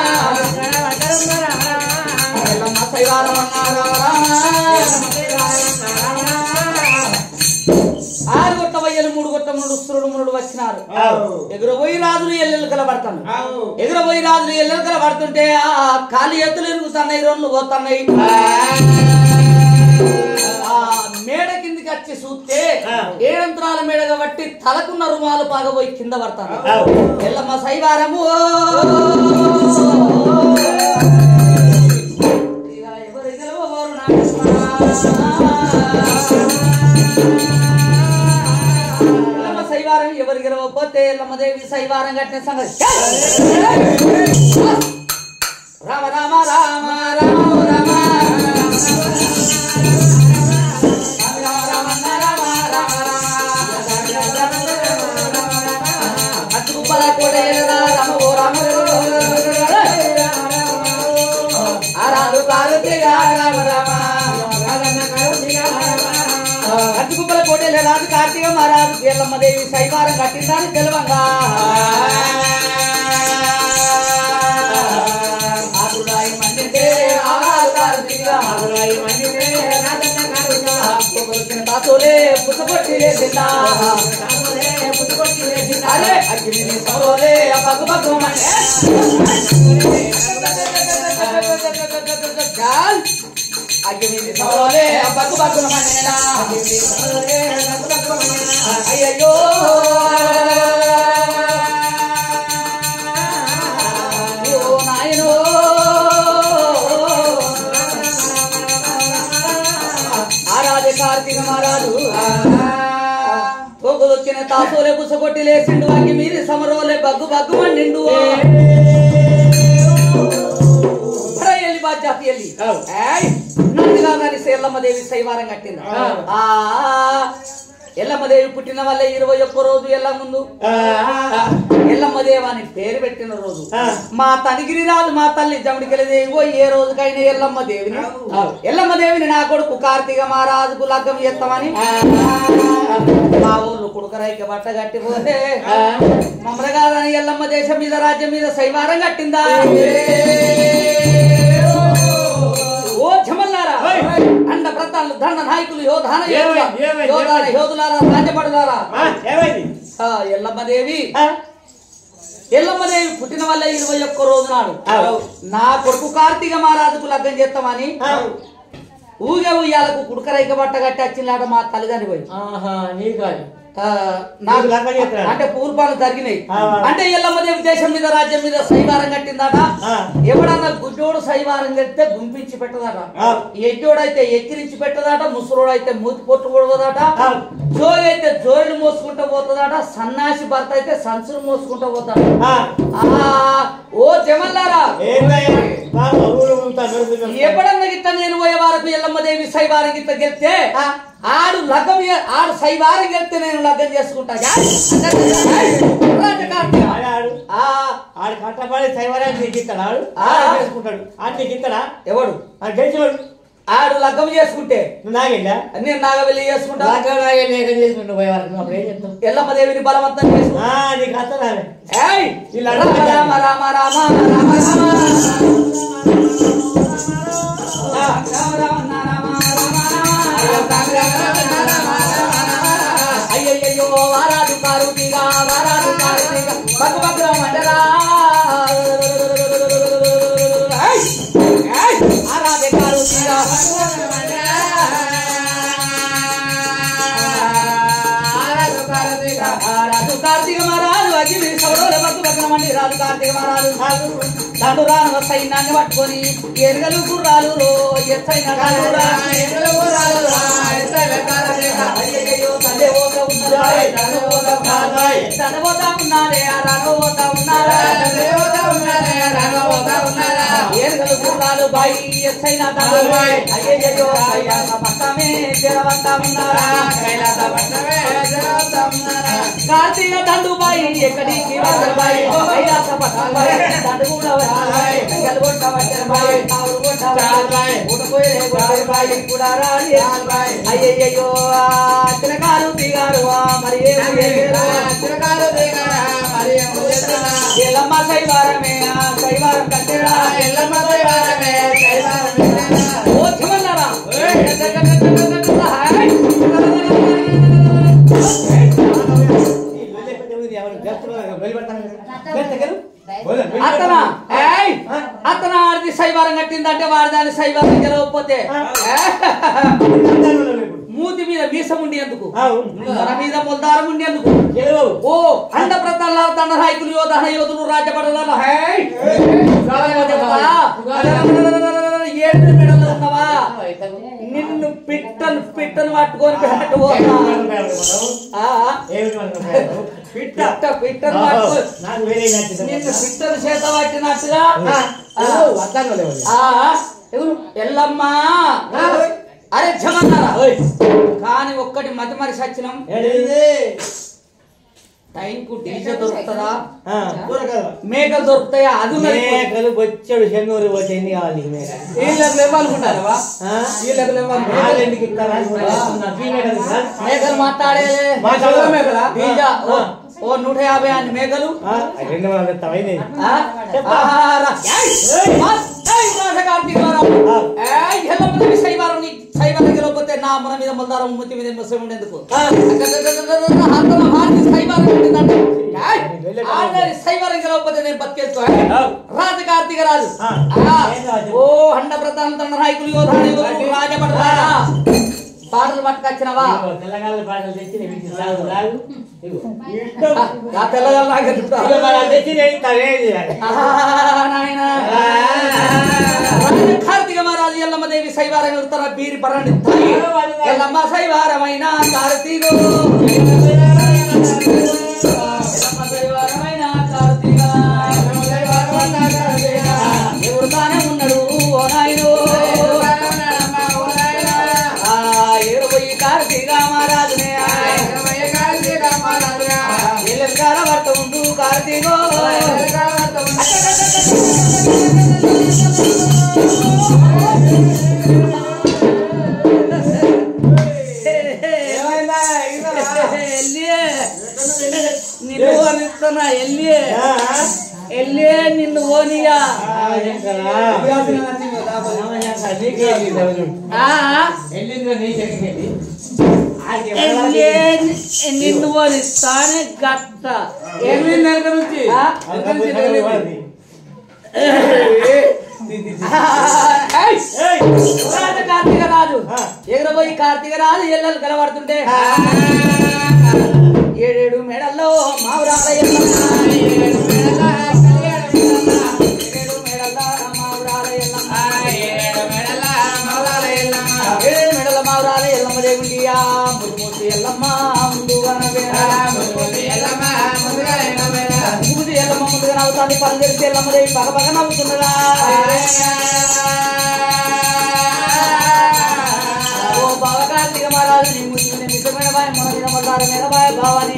ఆరు గొట్ట వయ్యలు మూడు గొట్ట మునుడు సురుడు మునుడు వచ్చినారు. ఎగురబోయి రాజులు ఎల్లెలు కలబడతాను. ఎగురబోయి రాజులు ఎల్లెలు కలబడుతుంటే ఆ కాలి ఎత్తులు ఎరుగుతున్నాయి, రెండు పోతున్నాయి. మేడ కిందికి వచ్చి చూస్తే ఏడంతరాల మేడ కాబట్టి తలకున్న రుమాలు పాగబోయి కింద పడతాను. ఎల్లమ్మ శైవారము ఎవరు గెలవబోరు ఎల్లమ్మ శైవారం ఎవరు గెలవకపోతే ఎల్లమ్మ దేవి శైవారం కట్టిన సంగతి. రామ రామ రామ రామ రామ అట్టుకుప్పల కోటేల రాజు కార్తీక మహారాజు ఎల్లమ్మ దేవి శైవారం కట్టిందని తెలవంగా తాతోలే పుట్టపట్టి లేచిందా అరే అగ్ని సౌరోలే పగ్గు పగ్గు అగ్ని సౌరోలే పగ్గు పగ్గు అయ్యో నాయనో ఆరాధే కార్తీక మహారాజు తోకదొచ్చిన తాసోలే పుసకొట్టి లేచిండు, అగ్గి మీది సమరోలే బగ్గు బగ్గు మండిండు. ఎల్లి బాధ్యత ఎల్లి నందిగా ఎల్లమ్మ దేవి శైవారం కట్టింది. ఎల్లమ్మదేవి పుట్టిన వల్ల 21 రోజు ఎల్ల ముందు ఎల్లమ్మదేవి అని పేరు పెట్టిన రోజు మా తనిగిరి రాజు మా తల్లి జమడికెళ్ళదేవి ఏ రోజుకైనా ఎల్లమ్మదేవిని నా కొడుకు కార్తీక మహారాజుకు లగ్గం చేస్తామని మా ఊళ్ళు కుడుకరైక బట్ట కట్టిపోతే మమ్మల్ని కాదని ఎల్లమ్మ దేశం మీద రాజ్యం మీద శైవారం కట్టిందా. ఓ జమల్లారా అండ ప్రతాలు దండ నాయకులు యోధాన యోధులారా రాజ్యపడులారా ఎల్లమ్మదేవి పుట్టిన వల్ల 21 రోజు నాడు నా కొడుకు కార్తీక మహారాజుకు లగ్గం చేస్తామని ఊగే ఉయ్యాలకు కుడుకరైక బట్ట కట్టి వచ్చినాడ మా తల్లిదండ్రి పోయి అంటే పూర్వాలు జరిగినాయి. అంటే ఎల్లమ్మదేవి దేశం మీద రాజ్యం మీద శైవారం కట్టిందట. ఎవడన్నా గుడ్డోడు శైవారం కడితే గుంపించి పెట్టదట, ఎడ్డోడైతే ఎక్కిరించి పెట్టదట, ముసలోడైతే మూతి పొట్టు కొడవదట, జోగి అయితే జోయిలు మోసుకుంటూ పోతుందట, సన్నాసి భర్త అయితే సంచులు మోసుకుంటూ పోతాడు. ఓ జమల్లారా ఎప్పుడన్నా గిట్ట నేను పోయే వరకు ఎల్లమ్మదేవి శైవారం గిట్ట గెలిస్తే ఆడు లగ్గం ఆడు శైవారం గెలిస్తే నేను లగ్గం చేసుకుంటా. కట్టబడి శైవారాన్ని చేసుకుంటాడు అన్ని గిత్తడా ఎవడు గెలిచేవాడు ఆడు లగ్గం చేసుకుంటే నాగేళ్ళ నేను నాగవెల్లి చేసుకుంటా చేసుకుంటూ పోయే వరకు అప్పుడు ఏం చెప్తాం ఎల్లమ్మ దేవిని బలవంతం చేసుకుంటా నీకు అర్థం రామ రామ రామ రామ రామ అయ్యయ్యో వారాడు కారుతీగా వారాడు కారుతీగా బగ్గు బగ్గుల మండరా ఆరాధే కారుతీగా రాజు కార్తీక మహారాజు అగ్ని సౌరవుల బగ్గు బగ్గుల మండి రాజు కార్తీక మహారాజు తండు రాను సైన్యాన్ని పట్టుకొని ఎరుగలు గుర్రాలు ఎత్తైన అయ్యయ్యో తండ్రి పోతా ఉన్నారే తనబోతా ఉన్నారే రానబోతా ఉన్నారా ఎరుగలు గుర్రాలు బాయి ఎత్తైన అయ్యయ్యో పట్టమే జరవంతా ఉన్నారా కార్తీక తండు బాయి ఎక్కడికి బాయి కైలాస పట్టం బాయి తండు కూడా అయ్యయ్యో తిరగారు దిగారు మరి ఎల్లమ్మ శైవారమే శైవారం కట్టేరా ఎల్లమ్మ శైవారమే ఓమన్నారా అతను ఆడిది శైవారం కట్టిందంటే వాడి దాన్ని శైవారం గెలవకపోతే మూతి మీద మీసం ఉండి ఎందుకు మన మీద మొల్దారం ఉండి ఎందుకు ఓ అండ ప్రతాల దండ నాయకులు యోధన యోధులు రాజ్యపడదాల ఏడు మెడలు ఉన్నావా నిన్ను పిట్టను పిట్టను పట్టుకొని పిట్టను నిన్ను పిట్టను చేత పట్టినట్టుగా ఎల్లమ్మ అరే జమన్నారా కానీ ఒక్కటి మతి మరి సచ్చినం టైంకు డీజే దొరుకుతుందా మేకలు దొరుకుతాయా అది మేకలు వచ్చాడు చెన్నూరు పోతే ఎన్ని కావాలి వీళ్ళకి ఇవ్వాలనుకుంటారా మేకలు మాట్లాడే డీజా ఓ 150 అన్ని మేకలు 200 శైవారం గెలవకపోతే నా మన మీద మొల్దారం ముత్తి మీద ముస్లిం ఉండేందుకు శైవారం గెలవకపోతే నేను బతికేసుకో రాజు కార్తీక రాజు ఓ హండ ప్రధాన తండ నాయకులు యోధులు రాజపడతా పాటలు పట్టుకొచ్చినవా తెలంగాణ పాటలు తెచ్చి కార్తీక మహారాజు ఎల్లమ్మ దేవి శైవారం వెళ్తారా బీరి పరండి ఎల్లమ్మ శైవారమైన కార్తీక శైవారమైన కార్తీక ఎవరు తానే ఉన్నాడు ఓ నాయుడు కార్తీక మహారాజునే భర్త ఉండు కార్తీకో నిన్ను ఓనిస్తున్నా ఎల్లి నిన్ను ఓనియా నిన్ను ఓనిస్తానే గట్ట నుంచి కార్తీక రాజు ఎగరబోయి కార్తీక రాజు ఎల్లలు కలబడుతుంటే 7 మెడల్లో మావురాల మెడల మావురాల ఎల్లమ్మ దేవుడియా మురుమూర్తి ఎల్లమ్మ ముందుగా ఎల్లమ్మ ముందుగా నవ్వుతాంది పని తెలిసి ఎల్లమ్మ దేవి పగ పగ నవ్వుతున్నదా ఓ బావ కార్తీక మహారాజు నీ ముస్లిం మిత్రమైన బాయ్ మన మీద మల్లార మీద బాయ్ భావాని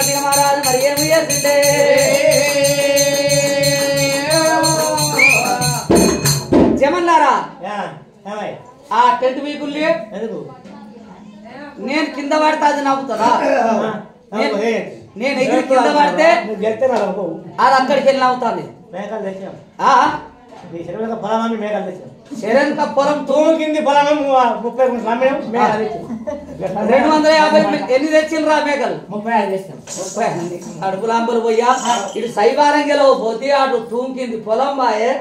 కార్తీక మహారాజు మరి ఏమి చేసిండే జమన్నారా ఆ టెంట్ వీకుల్ని నేను కింద పడితే అది నవ్వుతుందా నేను ఎగిరి కింద పడితే అది అక్కడికి వెళ్ళి నవ్వుతుంది శరణ్ పొలం తూకింది పొలం 30 250 ఎన్ని తెచ్చిండ్రా మేకలు 35 చేసాం. అడుపులాంబులు పోయా ఇటు సైవారం గెలవు పోతే అటు తూంకింది పొలం బాయే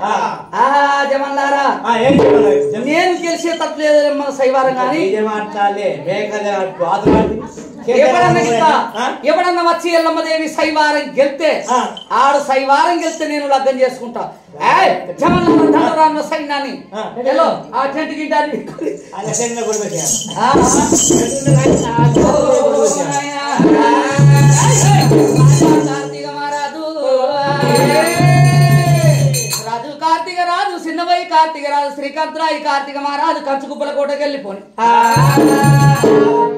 జమన్నారా నేను గెలిచే తప్పలేదు మన సైవారం కానీ ఎప్పుడన్నా వచ్చి ఎల్లమ్మదేవి సైవారం గెలితే ఆడు సైవారం గెలిస్తే నేను లగ్గం చేసుకుంటా జమన్నారా సైన్యాన్ని ఆ టెంట్ గింటాన్ని రాజు కార్తీక రాజు చిన్నవై కార్తీక రాజు శ్రీకాంతరాయి కార్తీక మహారాజు కంచుకుప్పల కోటకి వెళ్ళిపోయి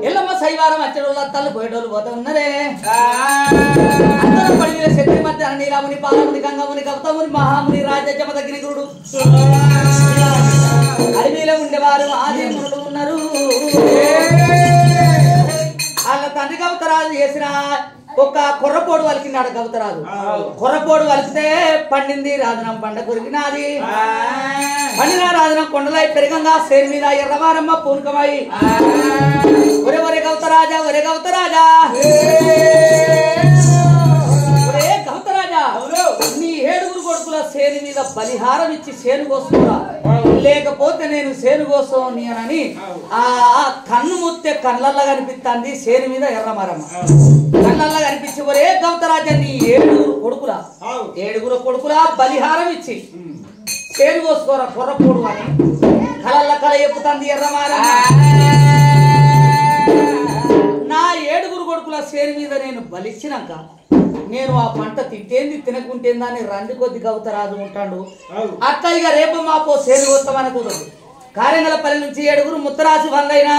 ఎల్లమ్మ సైవారం వచ్చేటోళ్ళు తల్లు పోయేటోళ్ళు పోతా ఉన్నరే అందరం పడిన శక్తి మధ్య నీరాముని పాలముని గంగముని గౌతముని మహాముని రాజజమదగ్నిగురుడు అడవిలో ఉండేవారు ఆదిమునులు ఉన్నారు వాళ్ళ తండ్రి గౌతరాజు చేసిన ఒక కొర్రపోడు వలికినాడు గౌతరాజు కొర్రపోడు వలికితే పండింది రాజనం పండ కొరికినాది పండిన రాజనం కొండలై పెరగంగా సేరు మీద ఎర్రవారమ్మ పూనకమై ఒరే ఒరే గౌతరాజా ఒరే గౌతరాజా ఒరే గౌతరాజా నీ 7 కొడుకుల సేను మీద బలిహారం ఇచ్చి సేను కోసుకోరా లేకపోతే నేను సేను కోసోని అని ఆ కన్ను ముత్తే కళ్ళల్లో కనిపిస్తుంది సేను మీద ఎర్రమరమ్మ కళ్ళల్లో కనిపించి ఒరే గౌతరాజా నీ 7 కొడుకుల బలిహారం ఇచ్చి సేను కోసుకోరా కొర్రపోడు అని కళ్ళల్లో కళ చెప్పుతుంది ఎర్రమరమ్మ నా 7 కొడుకుల సేను మీద నేను బలిచ్చినాక నేను ఆ పంట తింటేంది తినకుంటేందా అని రండి కొద్ది గౌతరాజు ఉంటాడు అట్లా ఇక రేపు మాపో సేను కోస్తామని కుదరదు కారంగలపల్లి నుంచి 7 ముత్తరాజు వాళ్ళైనా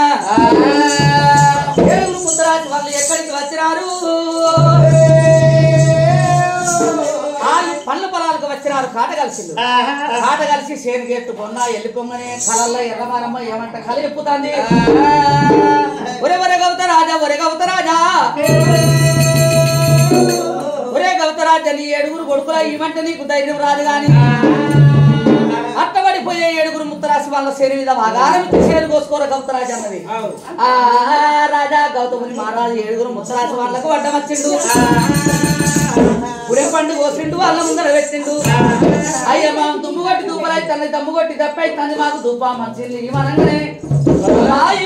7 ముత్తరాజు వాళ్ళు ఎక్కడికి వచ్చినారు వాళ్ళు పండ్ల పొలాలకు వచ్చినారు కాట కలిసి సేను గెట్టు పొన్న వెళ్ళిపోగానే కళల్లో ఎర్రమారమ్మ ఏమంట కళ చెప్పుతాంది ఒరే ఒరే గౌతరాజా ఒరే గౌతరాజా ఒరే గౌతరాజా నీ 7 కొడుకులా ఇవంటే నీకు ధైర్యం రాదు గాని అట్టబడిపోయే 7 ముత్తరాశి వాళ్ళ సేను మీద బాగారం సేను కోసుకోర గౌతరాజు అన్నది రాజా గౌతముని మహారాజు 7 ముత్తరాశి వాళ్ళకు అడ్డం వచ్చిండు పుడే పండు కోసిండు వాళ్ళ ముందర పెట్టిండు అయ్య మా దుమ్ము కొట్టి దూపలై తల్లి దమ్ము కొట్టి దప్పై తల్లి మాకు దూపా మంచిది ఇవనంగానే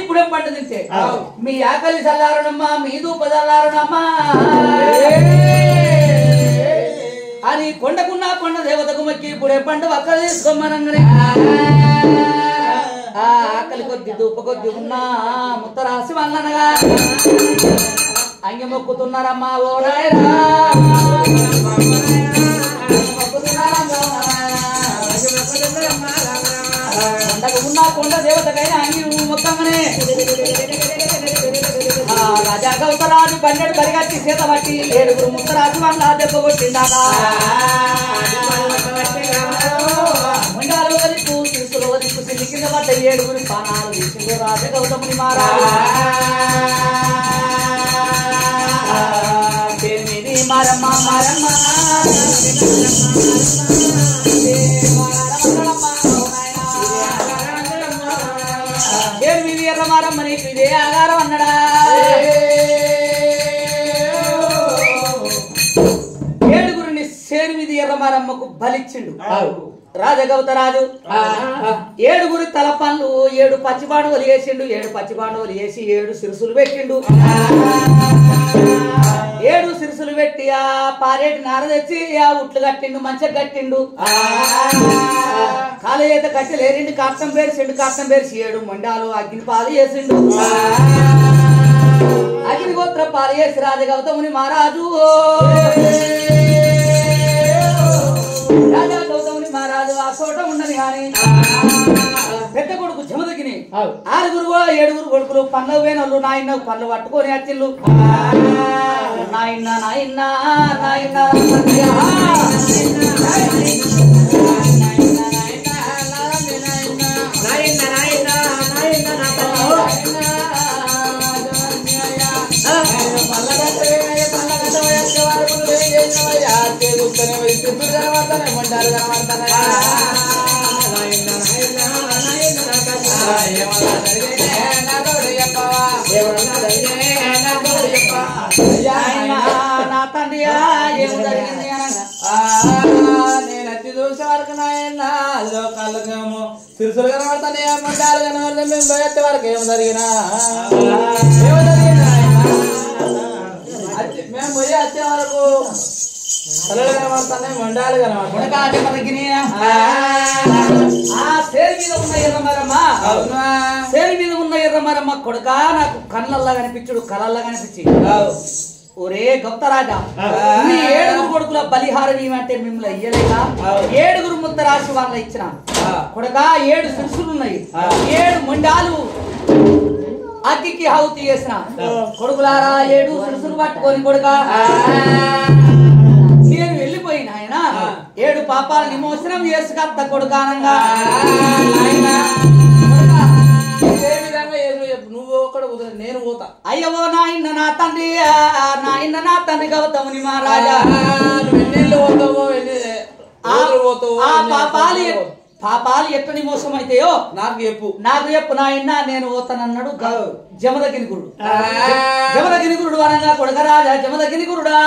ఇప్పుడే పండు తింటే మీ ఆకలి చల్లారునమ్మా మీ దూప చల్లారునమ్మా అని కొండకున్న కొండ దేవతకు మొక్కి ఇప్పుడే పండు ఒక్క తీసుకోమనంగానే ఆకలి కొద్ది దూప కొద్ది ఉన్నా ముత్తరాసి వాళ్ళనగా అంగ మొక్కుతున్నారమ్మా ఓ నాయనా కొండకు ఉన్న కొండ దేవతకైనా అంగి మొత్తంగానే రాజా గౌతరాజు బండెడు పరిగెత్తి సీత పట్టి 7 ముత్తరాజు వాళ్ళ దెబ్బ కొట్టిందాకా ముండాలు వదిలిపు తీసులు వదిలిపు సిల్లి కింద పడ్డ 7 పానాలు తీసిండు రాజా గౌతముని మహారాజు మరమ్మ మరమ్మ ఎర్రమారమ్మ నీకు ఇదే ఆధారం అన్నడా 7 సేను మీద ఎర్రమారమ్మకు బలిచ్చిండు రాజగౌతరాజు 7 తల పనులు 7 పచ్చిబాండవులు వేసిండు 7 పచ్చిబాండవులు వేసి 7 సిరుసులు పెట్టిండు 7 సిరుసులు పెట్టి ఆ పారేటి నార తెచ్చి ఆ ఉట్లు కట్టిండు మంచిగా కట్టిండు కాలేత కట్టెలు 2 కాష్టం పేర్చిండు కాష్టం పేర్చి 7 మొండాలు అగ్ని పాలు చేసిండు అగ్ని గోత్ర పాలు చేసి రాజగౌతముని మహారాజు రాజా గౌతముని మహారాజు ఆ చోట ఉండని కానీ పెద్ద కొడుకు జమదగిని ఆరుగురు ఏడుగురు కొడుకులు పనులు పోయినోళ్ళు నాయన పనులు పట్టుకొని వచ్చిళ్ళు నాయన నాయన నాయన నా తండ్రి ఏం జరిగింది నేను అతి చూసే వరకు నాయన కళ్ళకేమో సిరుసులు కనబడతానే మంటారు కనబడతా మేము పోయేచ్చే వరకు ఏం జరిగినా మేము పోయి వచ్చే వరకు కళ్ళు కనబడతానే మండాలు సేరి మీద ఉన్న ఎర్రమరమ్మ కొడుక నాకు కళ్ళల్లా కనిపించుడు కళల్లా కనిపించి ఒరే గౌతరాజా మీ ఏడుగురు కొడుకుల బలిహారం ఏమంటే మిమ్మల్ని ఇయ్యలేదా ఏడుగురు ముద్ద రాసి వాళ్ళ ఇచ్చిన కొడుక 7 శిరుసులు ఉన్నాయి 7 మొండాలు అగ్గికి హౌతి చేసిన కొడుకులారా 7 శిరుసులు పట్టుకొని కొడుక నేను వెళ్ళిపోయిన ఆయన 7 పాపాల విమోచనం చేసుకత్త కొడుకానంగా నువ్వు ఒకడు నేను పోతా అయ్యో నాయన నా తండ్రి గౌతముని మహారాజా పోతావో పాపాలు ఎక్కడి మోసం అయితాయో నాకు చెప్పు నాయన నేను పోతానన్నాడు జమదగిరిగురుడు జమదగిరిగురుడు అనగా కొడకరాజా జమదగిరిగురుడా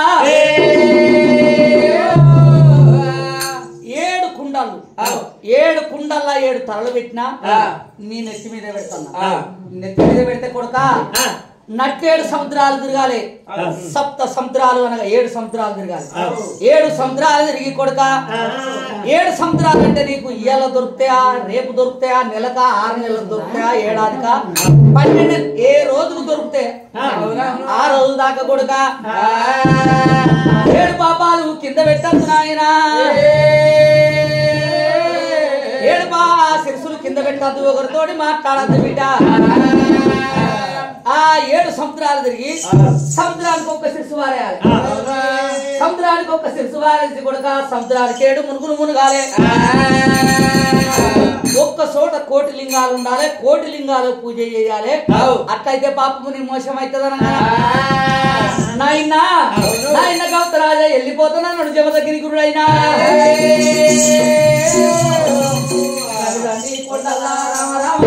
7 కుండలు 7 కుండల్లా 7 తలలు పెట్టినా నీ నెత్తి మీద పెడతాను నెత్తి మీద పెడితే కొడుక నట్టేడు సముద్రాలు తిరగాలి సప్త సముద్రాలు అనగా 7 సముద్రాలు తిరగాలి 7 సముద్రాలు తిరిగి కొడుక 7 సముద్రాలు అంటే నీకు ఇయ్యాల దొరుకుతాయా రేపు దొరుకుతాయా నెలకా 6 నెలలకు దొరుకుతాయా ఏడాదికా 12 ఏ రోజులు దొరుకుతాయి ఆ రోజు దాకా కొడుక 7 పాపాలు కింద పెట్టద్దు నాయనా 7 శిరసులు కింద పెట్టద్దు ఒకరితోటి మాట్లాడద్దు బిడ్డ ఆ 7 సముద్రాలు తిరిగి సముద్రానికి ఒక శిరసు వారేయాలి సముద్రానికి ఒక శిరసు వారేసి కొడుక సముద్రానికి 7 మునుగులు మునగాలి ఒక్క చోట 1 కోటి లింగాలు ఉండాలి 1 కోటి లింగాలు పూజ చేయాలి అట్లయితే పాపము నీ మోసం అవుతుందనగా నాయన గౌతరాజా వెళ్ళిపోతున్నాడు జమదగిరిగురుడు అయినా రామ రామ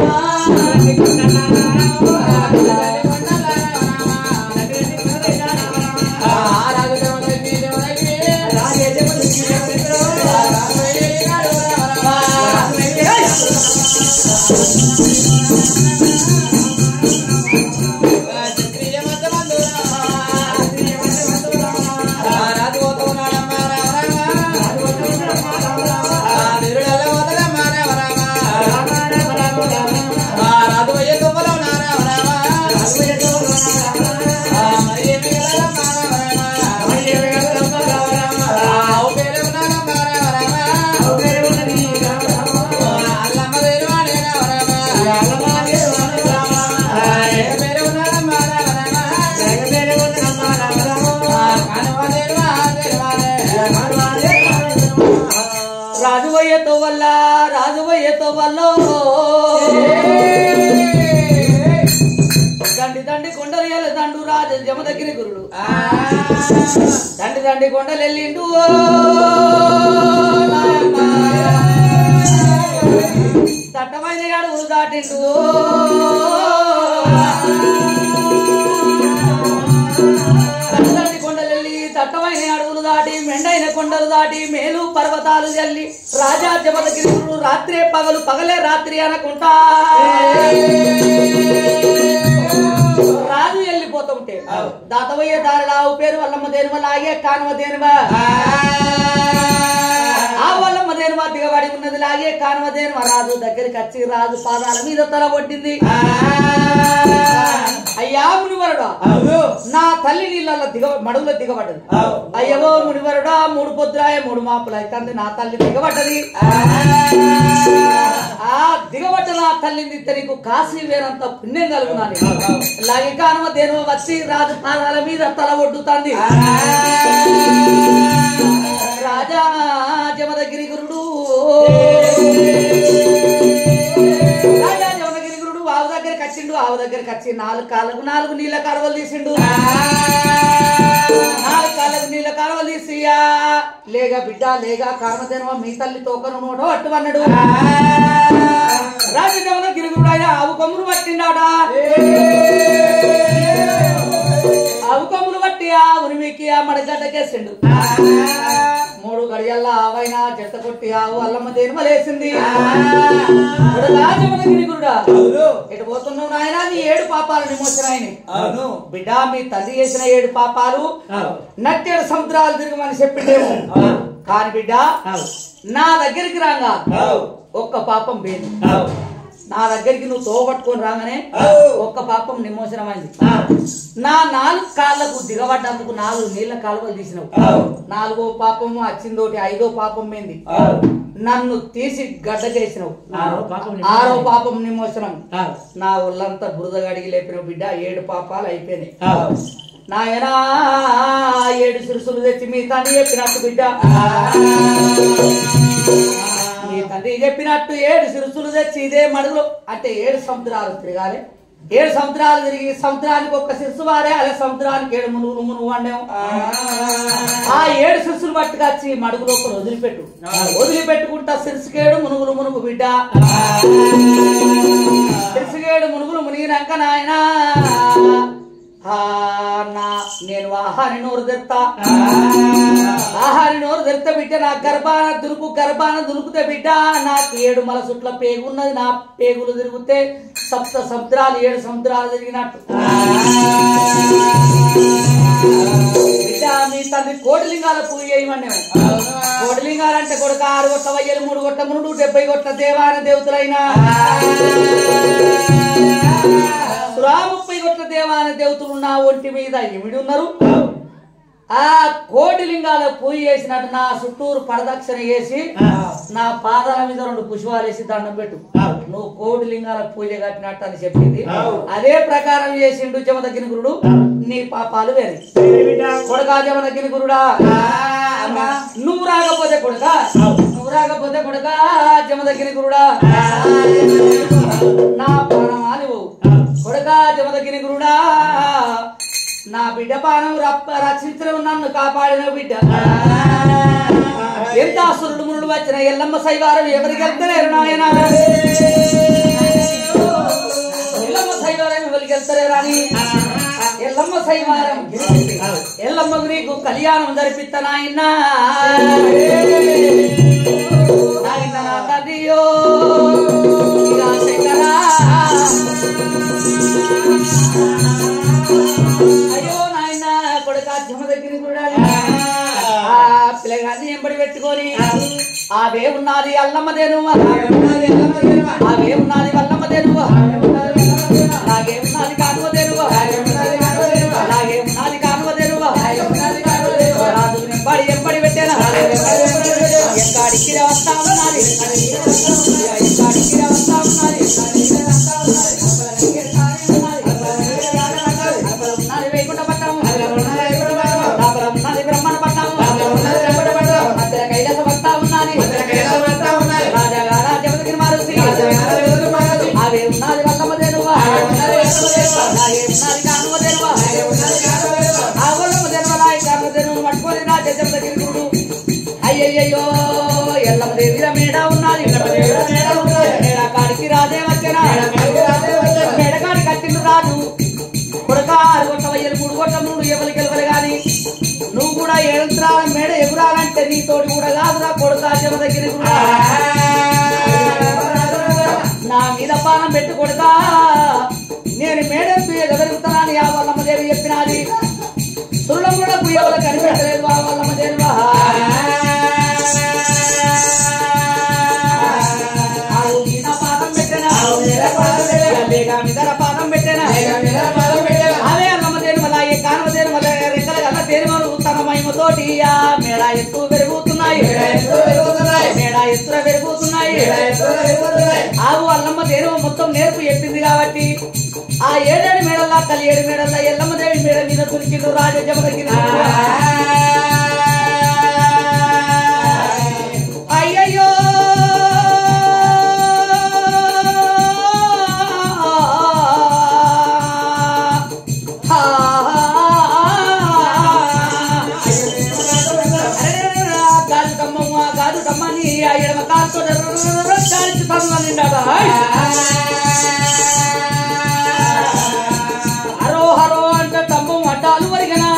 రాజువయ్యతో వల్ల దండి కొండలు దండు రాజు జమదగిరిగురుడు దండి కొండలు వెళ్ళిండు దట్టమైన అడుగులు దాటిండు కొండలెళ్ళి దట్టమైన అడుగులు దాటి మెండైన కొండలు దాటి మేలు పర్వతాలు జల్లి రాజా జమదగిరిగురుడు రాత్రే పగలు పగలే రాత్రి అనుకుంటా రాజు వెళ్ళిపోతుంటే దాతవయ్యే దారిలా పేరు వల్లమ్మ దేనివ లాగే కానువ దేనివ ఆ వల్లమ్మ దేనివ దిగబడి ఉన్నది లాగే కానువ దేనివ రాజు దగ్గరికి వచ్చి రాజు పాదాల మీద తల కొట్టింది అయ్యా మునివరుడా నా తల్లి నీళ్ళ మడుగులో దిగబడ్డది అయ్యవో మునివరుడా 3 పొద్దురాయ 3 మాపులు అయితే నా తల్లి దిగబడ్డది ఆ దిగబడ్డ నా తల్లిని నీకు కాశీ వేరంత పుణ్యం కలుగునాని లాగే కానుమ దేను వచ్చి రాజు పాదాల మీద తల ఒడ్డుతాంది రాజా జమదగిరి గురుడు రాజా జమదగిరి గురుడు ఆవు దగ్గరికి వచ్చిండు ఆవు దగ్గరికి వచ్చి 4 కాళ్ళకు 4 నీళ్ళ కాలువలు తీసిండు 4 కాళ్ళకు నీళ్ళ కాలువలు తీసియా లేగా బిడ్డ లేగా కారణదేనో మీ తల్లి తోకను నోటో అట్టువన్నాడు రాజు జమదగిరి గురుడు ఆయన ఆవు కొమ్మును పట్టిండాడా ఆవు కొమ్మును పట్టి ఆ ఉరిమికి ఆ మడగడ్డకేసిండు 3 గడియల్లా ఆవైనా చెత్త కొట్టి ఆవు అల్లమ్మ దేనిమలేసింది రాజమదగిరి గురుడా ఎటు పోతున్నావు నాయన నీ 7 పాపాలు నిమోచనాయని బిడ్డ మీ తల్లి చేసిన 7 పాపాలు నట్టేడు సముద్రాలు తిరగమని చెప్పిండేమో కాని బిడ్డ నా దగ్గరికి రాగా ఒక్క పాపం పోయింది నా దగ్గరికి నువ్వు తోబట్టుకొని రాగానే ఒక్క పాపం నిమోచనమైంది నా 4 కాళ్ళకు దిగబడ్డందుకు 4 నీళ్ళ కాలువలు తీసినావు 4వ పాపము వచ్చిందోటి 5వ పాపం పోయింది నన్ను తీసి గడ్డకేసినావు 6వ పాపం నిమోచనం నా ఒళ్ళంతా బురద గడిగి లేపినావు బిడ్డ 7 పాపాలు అయిపోయినాయి నాయనా 7 సిరుసులు తెచ్చి మీ తండ్రి చెప్పినట్టు బిడ్డ మీ తండ్రి చెప్పినట్టు 7 సిరుసులు తెచ్చి ఇదే మడుగులో అంటే 7 సముద్రాలు తిరగాలి 7 సముద్రాలు తిరిగి సముద్రానికి ఒక్క సిరుసు వారే అదే సముద్రానికి 7 మునుగులు వండాము ఆ 7 సిరుసులు పట్టుకొచ్చి మడుగు లోపల వదిలిపెట్టుకుంటా సిరుసుకేడు మునుగులు బిడ్డ సిరుసుకేడు మునుగులు మునిగినాక నాయనా నేను ఆహారి నోరు తెస్తా బిడ్డ నా గర్భాన దులుకుతే బిడ్డ నాకు 7 మల చుట్ల పేగున్నది నా పేగులు తిరిగితే 7 సముద్రాలు తిరిగినట్టు బిడ్డ మీ తండ్రి కోటిలింగాల పూజ చేయమని కోటిలింగాలంటే కొడుక 6 గొట్ల వయ్యలు 3 గొట్ల మునుడు 70 గొట్ల దేవాన దేవతలైనా 30 గొట్ల దేవాన దేవతలు నా ఒంటి మీద ఇమిడి ఉన్నారు ఆ కోటిలింగాల పూజ చేసినట్టు నా చుట్టూరు పరదక్షిణ చేసి నా పాదాల మీద 2 పుష్పాలు వేసి దండం పెట్టు నువ్వు కోటిలింగాల పూజ కట్టినట్టు అని చెప్పింది అదే ప్రకారం చేసిండు జమదగ్గిన గురుడు నీ పాపాలు వేరే కొడుకా జమదగ్గిన గురుడా నువ్వు రాకపోతే కొడుకా జమదగ్గిన గురుడా నా ప్రాణమాలి కొడుకా జమదగ్గిన గురుడా నా బిడ్డ పానం రక్షించడం నన్ను కాపాడిన బిడ్డ ఎంత అసురుడు మునుడు వచ్చిన ఎల్లమ్మ శైవారం ఎవరికి వెళ్తలేరు నాయన ఎల్లమ్మ శైవారం ఎవరికి వెళ్తలేరు అని ఎల్లమ్మ శైవారం ఎల్లమ్మకు నీకు కళ్యాణం జరిపిస్తా నాయన నా తదియో అయ్యో నాయన కొడుక జమదగ్గిరి కూడా పిల్లగాన్ని ఎంబడి పెట్టుకొని అవే ఉన్నది అల్లమ్మదేను అవే ఉన్నది వల్లమ్మదేను అలాగే ఉన్నది కానువదేను అలాగే ఉన్నది కానువదేను రాజు ఎంబడి పెట్టాను ఎక్కడికి వస్తా ఉన్నది అయ్యయ్యో ఎల్లమ్మ దేవిర మేడ ఉన్నది మేడ కాడికి రాజే వచ్చేనా మేడ కాడికి కట్టిండు రాజు కొడుక 6 గొట్ల వయ్యలు 3 గొట్ల మునుడు ఎవరికి గెలవలు గాని నువ్వు కూడా ఏడుతురాల మేడ ఎగురాలంటే నీతోటి కూడా కాదురా కొడుక జమదగ్గిరి కూడా నా మీద పానం పెట్టు కొడుకా నేను మేడం ఎగరుగుతానని ఆ వల్లమ్మ దేవి చెప్పినది సురులం కూడా పుయ్యవల కనిపెట్టలేదు ఆ వల్లమ్మ దేవి పానం పెట్టినా పానం పెట్టినా అదే అల్లమ్మ దేవి వల్ల ఈ కానవ దేవి వల్ల రెక్కల కన్నా దేని వాళ్ళు తన మహిమతోటి ఆ మేడ ఎత్తు పెరుగుతున్నాయి మేడ ఎత్తున పెరుగుతున్నాయి ఆవు అల్లమ్మ దేవ మొత్తం నేర్పు ఎప్పింది కాబట్టి ఆ 7 మేడల్లా కలి 7 మేడల్లా ఎల్లమ్మ దేవి మేడ మీద తురికిండు రాజజమ దగ్గర అయ్యయ్యో ఎడమ కాలుతో హరో హరో అంటే తమ్మం అడ్డాలు వరిగనా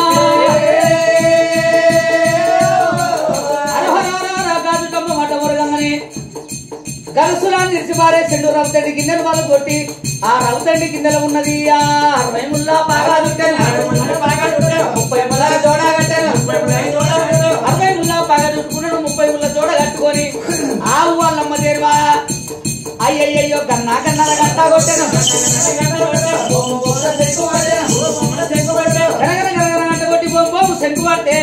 హరో హరో గాజు తమ్మం అడ్డ వరగంగని గలసులాన్ని నిలిచిపారే చెండు రౌతండి గిన్నెలు వాళ్ళు కొట్టి ఆ రౌతండి గిన్నెలో ఉన్నది 60 ముల్లా బాగా చుట్టాను 30 ముల్లా జోడ కట్టాను 60 ముల్లా బాగా చుట్టుకున్నాడు 30 ముల్లా జోడ కట్టుకొని ఆవు వాళ్ళమ్మ దేవా అయ్యయ్యో గన్నా గన్నాల గంట కొట్టాను గంట కొట్టి బొమ్మ శంకు పడితే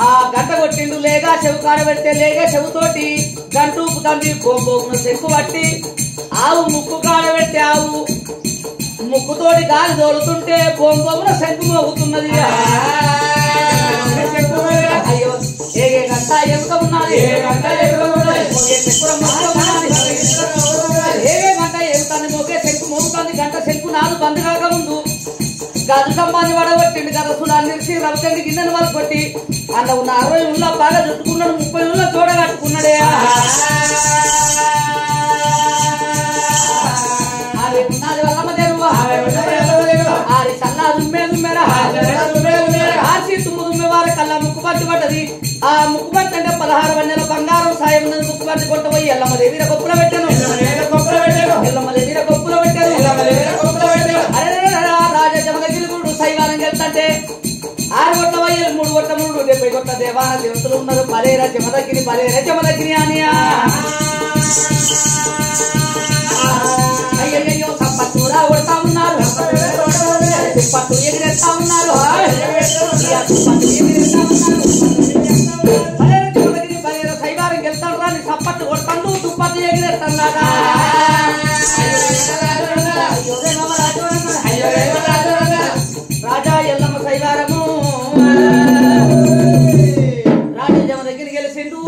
ఆ గంట కొట్టిండు లేగా చెవు కాడ పెడితే లేగా చెవుతోటి గంటూపు తండ్రి బొమ్మను శంకు పట్టి ఆవు ముక్కు కాడ పెడితే ఆవు ముక్కుతోటి గాలి తోలుతుంటే బొమ్మన శంకు మోగుతున్నది అయ్యో ఏ గంట ఎముక ఉన్నది ఏ గంట ఎముకని మోగే శంకు మోగుతుంది గంట శంకు నాలుగు బంద్ కాక ముందు గదు సంబాన్ని వడగొట్టిండు గరసులాన్ని నిలిచి రవతండి గిన్నెను వాళ్ళు కొట్టి అలా ఉన్న 60 ఉల్లా బాగా చుట్టుకున్నాడు 30 ఉల్లా చూడ కట్టుకున్నాడే ఉన్నది వల్లమ్మ తెరువా ఆరి చల్లా దుమ్మే దుమ్మెరా ఆసి తుమ్ము దుమ్మె వారి కల్లా ముక్కు పట్టి పడ్డది ఆ ముక్కు పట్టి అంటే 16 వన్నెల బంగారం సాయం ఉన్నది ముక్కు పట్టి కొట్టబోయి ఎల్లమ్మ దేవీర కొప్పులో పెట్టాను ఎల్లమ్మ దేవీర కొప్పులో పెట్టాను అరే రాజజమగిరి సైవానం వెళ్తుంటే 6 కొట్ల వయ్యలు 3 కొట్ల 3 70 కొట్ల దేవాన దేవతలు ఉన్నారు పలేర జమదగిరి అని అయ్యయ్యో సంపత్తురా కొడతా ఉన్నారు పట్టు ఎగిరేస్తా ఉన్నారు పలేర సైవారం వెళ్తాడు రాని సప్పట్టు కొడతాడు తుప్పట్టు ఎగిరేస్తాడు రాజా ఎల్లమ్మ సైవారము రాజజమ దగ్గరికి గెలిచిండు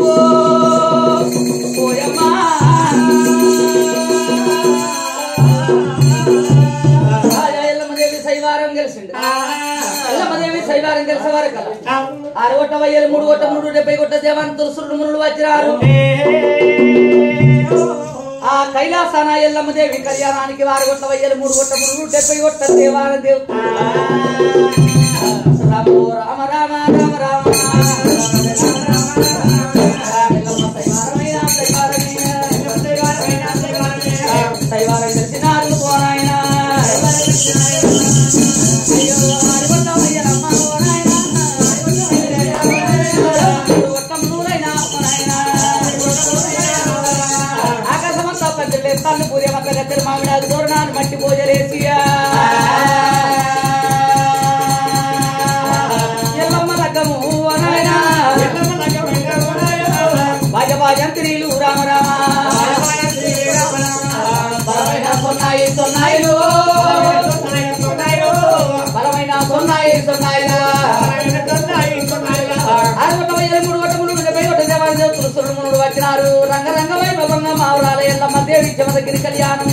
ఓయమ్మా రాజా ఎల్లమ్మదేవి సైవారం గెలిచిండు ఎల్లమ్మదేవి సైవారం గెలిచేవారు కదా 6 కొట్ట వయ్యలు 3 కొట్ట 3 70 కొట్ట దేవాన్ని తురుసులు మునులు వచ్చినారు ఆ కైలాసాన ఎల్లమ్మదేవి కళ్యాణానికి 6 కొట్ల వయ్యలు 3 కొట్ట 3 70 కొట్ట దేవాన దేవు రామ రామ రామ రామ సైవారం తెలిసినారు పోనాయన ఆకాశమంతా పద్దెలు పూజ మక్క దగ్గర మామిడాకు దూరణాన్ని మట్టి పూజలేసియా భాజపాజంత్రీలు రామ రామ బలమైన సొన్నాయి సొన్నాయిలు బలమైన సొన్నాయి సొన్నాయిలు 6 కొట్ట 3 కొట్ట 70 కొట్ట దేవాలయ తులసులు మునుడు వచ్చినారు రంగరంగ వైభవంగా మావురాల ఎల్లమ్మ దేవి జమదగిరి కళ్యాణం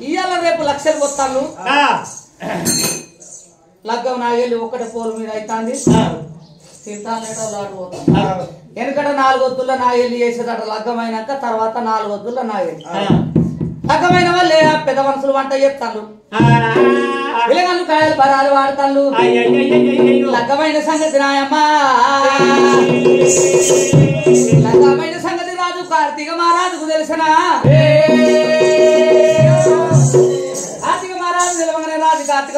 ఇవాళ రేపు లక్షలు వస్తాను లగ్గం నాగేళ్ళు ఒక్కటి పోలు మీద అవుతుంది తింటాను ఆడిపోతాను వెనకట 4 వద్దుల నాగేళ్ళు చేసేదట లగ్గం అయినాక తర్వాత 4 వద్దుల నాగేళ్ళు లగ్గమైన వాళ్ళే పెద్ద మనుషులు వంట చేస్తాను పిల్లగాళ్ళు కాయలు బరాలు వాడతాను లగ్గమైన సంగతి నాయమ్మా లగ్గమైన సంగతి రాజు కార్తీక మహారాజుకు తెలిసిన కార్తీక మహారాజు తెలవగానే రాజు కార్తీక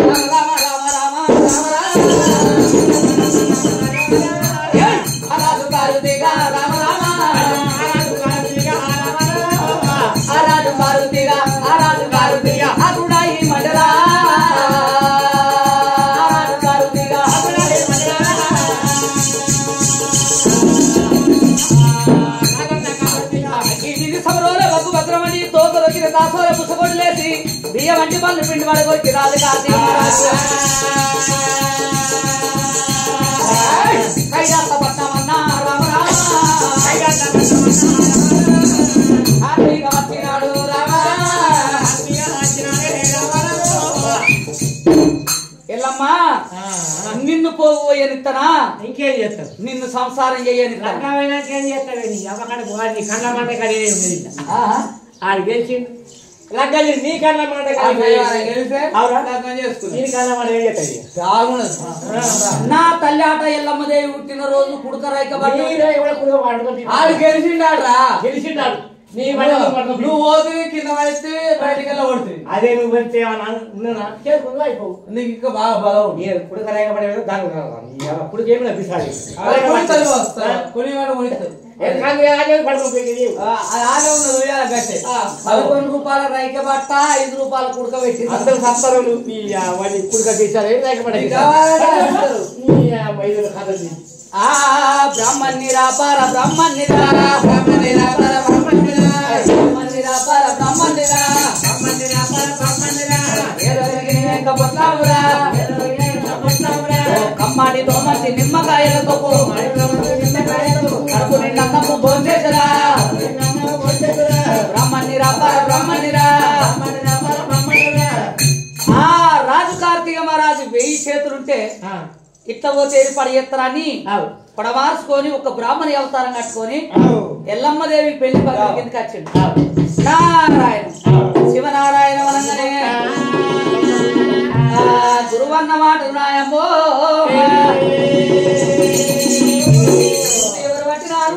రామ రామ రామ రామ రామ రామ గంటి పళ్ళు పిండి పడగొచ్చి రాదు కార్తీక మహారాజు కైలాస పట్టమన్నా రామ రామ కార్తీక వచ్చినాడు రామ ఎల్లమ్మా నిన్ను పోయనిత్తనా ఇంకేం చేస్తావు నిన్ను సంసారం చేయనిత్తనా లగ్నమైనాకేం చేస్తావు నీ అమ్మకాడికి వాడిని కళ్ళ మాట కడే ఆడు గెలిచిండు లగ్గ నీ కళ్ళ మాట నీ కళ్ళ మాట ఏం చేస్తాడు నా తల్లి ఆట ఎల్లమ్మదేవి పుట్టిన రోజు కుడుక రైక ఆడు గెలిచిండాడ్రా గెలిచిండాడు నీ నువ్వు పోతుంది కింద పడితే బయటకి పడుతుంది అదే నువ్వు వెళ్తే చేసుకుంటూ అయిపోవు నీకు ఇంకా బాగా బలం ఇప్పుడు కరేగబడేది దాని అప్పుడు ఏమి లభిస్తాడు కొని వాడు కొనిస్తారు పడుకోపోయి 11 రూపాయల రైక బట్ట 5 రూపాయల కుడక పెట్టి అందరూ సత్తారు వాడిని కుడుక తీశారు ఏం లేకపోతే ఆ బ్రహ్మణ్ణిరా పర బ్రహ్మణ్ణిరా బ్రహ్మణ్ణిరా పర బ్రహ్మణ్ణిరా బ్రహ్మణ్ణిరా పర బ్రహ్మణ్ణిరా బ్రహ్మణ్ణిరా పర బ్రహ్మణ్ణిరా ఏరగే కపట్లావురా కమ్మాడి దోమటి నిమ్మకాయలతో కడుపు నిండా కప్పు భోంచేసరా బ్రహ్మణ్ణిరా పర బ్రహ్మణ్ణిరా ఆ రాజు కార్తీక మహారాజు 1000 చేతులుంటే ఇట్లా పోతే పడి ఎత్తరాన్ని పడవార్చుకొని ఒక బ్రాహ్మణి అవతారం కట్టుకొని ఎల్లమ్మదేవి పెళ్లి పక్కన కిందకి వచ్చిండు నారాయణ శివనారాయణ వనంగానే గురువన్న మాట నాయమ్మో ఎవరు పట్టినారు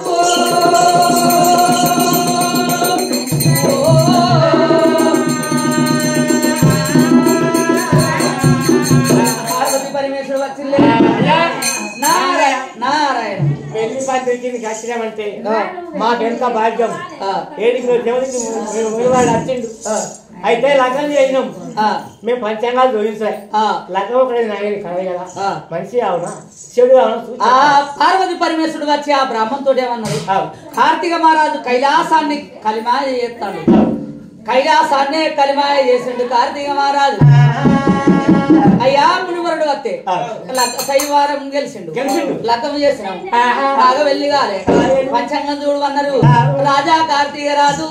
పరమేశ్వరుడు వచ్చింది నారాయణ పెళ్లి పద్ధతికి వచ్చినామంటే మాకెంత భాగ్యం ఏడికి దేవుడికి వచ్చిండు అయితే లగ్నం చేసినాం మేము పంచాంగాలు చూపించాయి లగ్నం ఒకటి నాయని కలదు కదా మంచి అవునా చెడు అవునా పార్వతి పరమేశ్వరుడు వచ్చి ఆ బ్రాహ్మణుతో ఏమన్నారు కార్తీక మహారాజు కైలాసాన్ని కలిమాయ చేస్తాడు కైలాసాన్నే కలిమాయ చేసిండు కార్తీక మహారాజు అయ్యా మునివరుడు వస్తే శైవారం గెలిచిండు లగ్గం చేసినాం బాగా వెళ్ళి కాలే పంచాంగం చూడు అన్నారు రాజా కార్తీక రాజు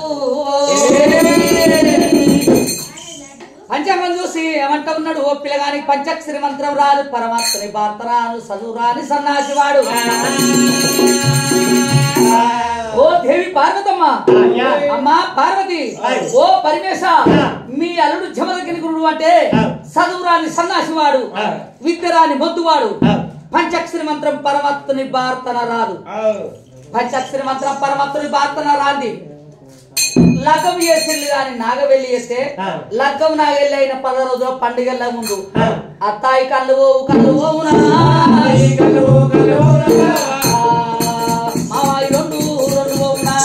పంచాంగం చూసి ఏమంటా ఉన్నాడు ఓ పిల్లగానికి పంచాక్షరి మంత్రం రాదు పరమాత్మని భారతరాను చదువురాని సన్నాసి వాడు ఓ దేవి పార్వతమ్మ అమ్మా పార్వతి ఓ పరమేశ మీ అల్లుడు జమదగ్నికుడు అంటే చదువురాని సన్నాసి వాడు విద్యరాని మొద్దువాడు పంచాక్షరి మంత్రం పరమాత్మని భారతన రాదు పంచాక్షరి మంత్రం పరమాత్మని భారతన రాంది లగ్గం చేసింది కానీ నాగవెల్లి చేస్తే లగ్గం నాగెల్లి అయిన 10 రోజుల పండుగల ముందు అత్తాయి కళ్ళు ఓవునా మావాయి రెండు ఓవునా మావాయి రెండు ఓవునా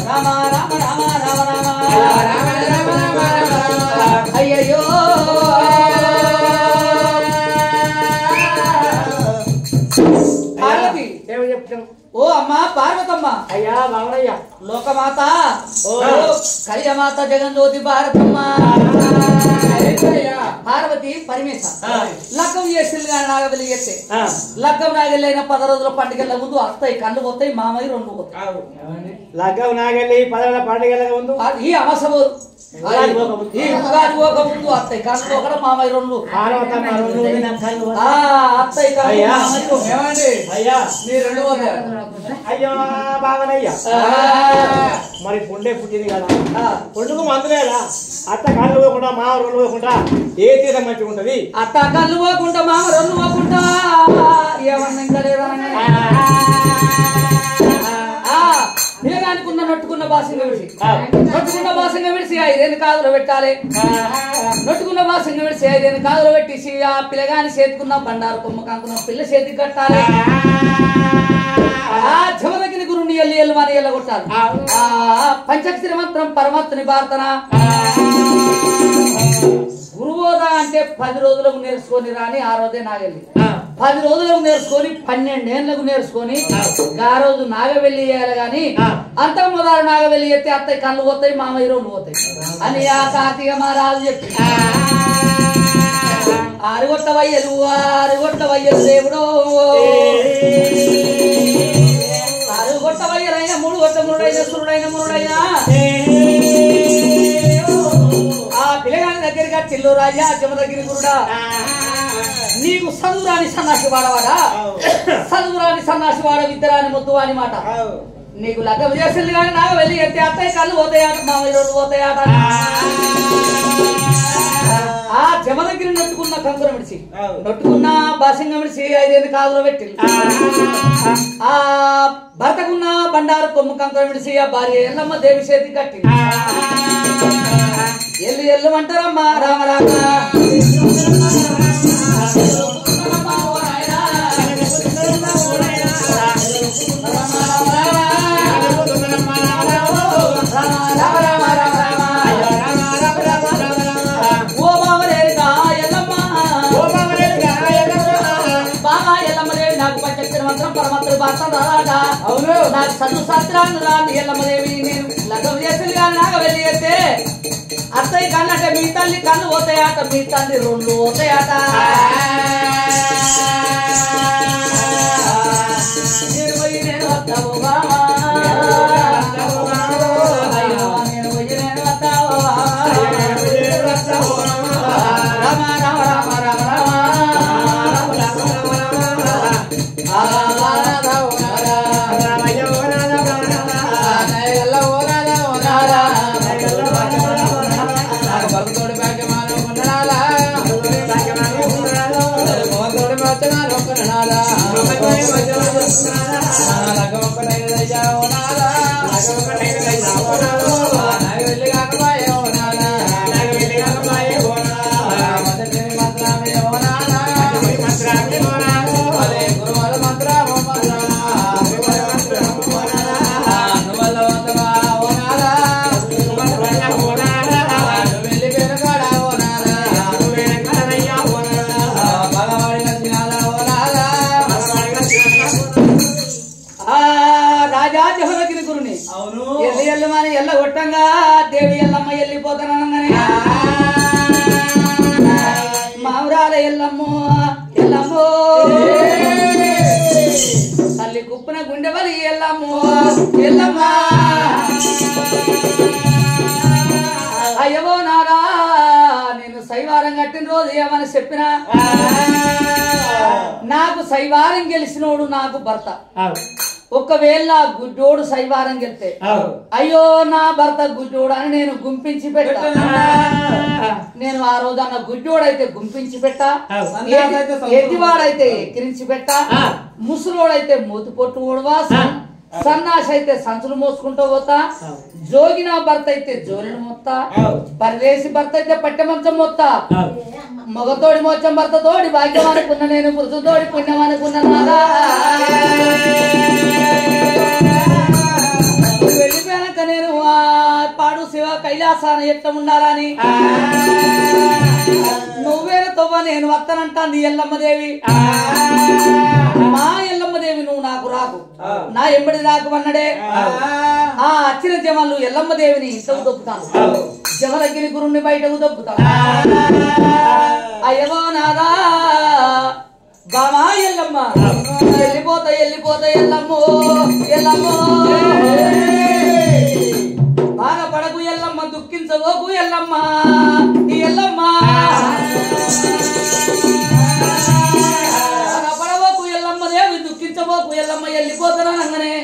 రామ రామ రామ రామ రామ అయ్యయ్యో పార్వతి ఏమని చెప్తాం ఓ అమ్మా పార్వతమ్మ అయ్యా బావనయ్యా లోకమాత కలియమాత జగన్జ్యోతి భారతమ్మ పార్వతి పరమేశ లగ్గం చేసింది కానీ నాగబలి చేస్తే లగ్గం నాగెళ్ళైన 10 రోజుల పండుగల ముందు వస్తాయి కళ్ళు పోతాయి మామయ్య 2 పోతాయి లగ్గం నాగెళ్ళి 10 రోజుల పండుగల ముందు ఈ అమస ఈ ఉగాది పోక ముందు అత్తయ్య కళ్ళు ఒకటి మామయ్య 2 అత్తయ్య కళ్ళు ఏమండి అయ్యా మీరు 2 పోతారు అయ్యో బావనయ్యా మరి పుండే పుట్టింది కదా పుండుకు మందులేదా అత్త కళ్ళు పోకుండా మామ 2 పోకుండా ఏ తీరం మంచిగా ఉంటది అత్త కళ్ళు పోకుండా మామ 2 పోకుండా ఏమన్నా ఇంకా లేదా పిల్లగానికున్న నొట్టుకున్న బాసంగా విడిచి నొట్టుకున్న బాసంగా విడిచి 5 కాదులో పెట్టాలి నొట్టుకున్న బాసంగా విడిచి 5 కాదులో పెట్టేసి ఆ పిల్లగాని చేతుకున్న బండారు కొమ్మ కాకున్న పిల్ల చేతికి కట్టాలి ఆ జమదగిరి గురుని ఎల్లు అని ఎల్లగొట్టాలి పంచాక్షరి మంత్రం పరమాత్మని భారతన గురువోదా అంటే అంటే 10 రోజులకు నేర్చుకొని రాని ఆ రోజే నాగెళ్ళి 10 రోజులకు నేర్చుకొని 12 ఏళ్లకు నేర్చుకొని ఆ రోజు నాగవెల్లి చేయాలి గాని అంత మొదలు నాగవెల్లి ఎత్తే అత్తయ్య కళ్ళు పోతాయి మామయ్య రోడ్లు పోతాయి అని ఆ కార్తీక మహారాజు చెప్పి ఆరుగొట్ట వయ్యలు దేవుడు ఆరుగొట్ట వయ్యలైన 3 గొట్ట మురుడైన సురుడైన ఆ పిల్లగాని దగ్గరగా చిల్లు రాజా జమదగిరి గురుడా నీకు చదువురాని సన్నాసి వాడవాడా చదువురాని సన్నాసి వాడ విద్యరాని మొద్దు అని మాట నీకు లగ్గం చేసింది కానీ నాకు వెళ్ళి ఎత్తే అత్తయ్య కళ్ళు పోతాయాట మామయ్య రోడ్డు పోతాయాట ఆ జమదగిరి నొట్టుకున్న కంకుర మిడిచి నొట్టుకున్న బాసింగ మిడిచి 5 ఏళ్ళు కాదులో పెట్టి ఆ భర్తకున్న బండారు కొమ్ము కంకుర మిడిచి ఆ భార్య ఎల్లమ్మ దేవి చేతి కట్టి ఎల్లు అంటారమ్మా రామ రామ అవును నాకు చదువు శాస్త్రాన్ని రాని ఎల్లమ్మదేవి నేను లగ్గం చేసింది కానీ నాకు వెళ్ళి అయితే అత్తయ్య కన్నట్టే మీ తల్లి కళ్ళు పోతాయాట మీ తల్లి 2 పోతాయాట నేను పోయి నేను వస్తావు బావా నేను పోయి నేను వస్తావు రామ రామ రామ రామ ఎల్ల కొట్టంగా దేవి ఎల్లమ్మ వెళ్ళిపోతానగానే మామరాల ఎల్లమ్మో తల్లి కుప్పున గుండె బలి ఎల్లమ్మో ఎల్లమ్మ అయ్యవో నారా నేను శైవారం కట్టిన రోజు ఏమని చెప్పినా నాకు శైవారం గెలిచినోడు నాకు భర్త ఒకవేళ గుడ్డోడు శైవారం గెలితే అయ్యో నా భర్త గుడ్డోడు అని నేను గుంపించి పెట్టా నేను ఆ రోజు అన్న గుడ్డోడైతే గుంపించి పెట్టా ఎద్దివాడైతే ఎక్కిరించి పెట్టా ముసలోడైతే మూతి పొట్టు ఓడవా సన్నాసి అయితే సంచులు మోసుకుంటూ పోతా జోగిన భర్త అయితే జోలిని మొత్తా పరివేసి భర్త అయితే పట్టె మంచం మొత్తా మగతోడి మోచం భర్త తోడి భాగ్యం అనుకున్న నేను పురుషుతోడి పుణ్యం అనుకున్నా వెళ్ళిపోయాక నేను పాడు శివ కైలాసాన ఎట్లా ఉండాలని నువ్వేనా తవ్వ నేను వస్తానంటాంది ఎల్లమ్మదేవి మా ఎల్లమ్మదేవి నువ్వు నాకు రాకు నా ఎంబడి రాకు అన్నడే ఆ అచ్చిన జమలు ఎల్లమ్మదేవిని ఇంతకు దొప్పుతాను జమలగిరి గురుణ్ణి బయటకు దొప్పుతాను అయ్యవో నాదా బామా ఎల్లమ్మ వెళ్ళిపోతా ఎల్లమ్మో బాధపడకు ఎల్లమ్మ దుఃఖించబోకు ఎల్లమ్మ ఎల్లమ్మ బాధపడబోకు ఎల్లమ్మ దేవి దుఃఖించబోకు ఎల్లమ్మ వెళ్ళిపోతానగానే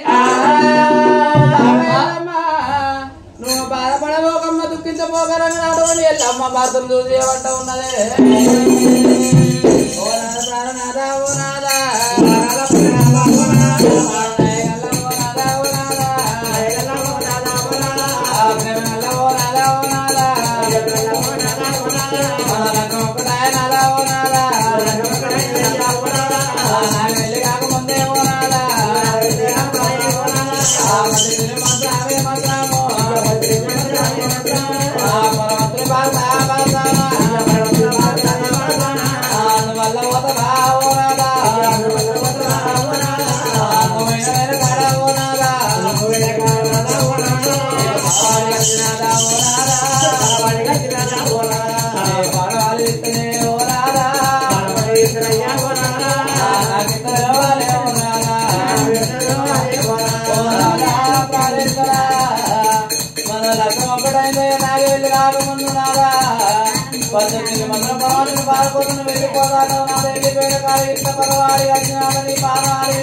నువ్వు బాధపడబోకమ్మ దుఃఖించబోకరన్నాడు ఎల్లమ్మ బాధలు చూసి ఏమంట ఉన్నదే ఓ నాదా ఓ నాదా ఇస్తనే ఓ రారా తెలవాలి ఓ రారా మన లక్షం ఒక్కటైందో నాగే వెళ్ళి రాకముందు నారా 18 మందుల పొలాలను పాల్గొని వెళ్ళిపోతాను నా వెళ్ళిపోయిన కాదు ఇంత పగవాడి వచ్చినాదని పానాలి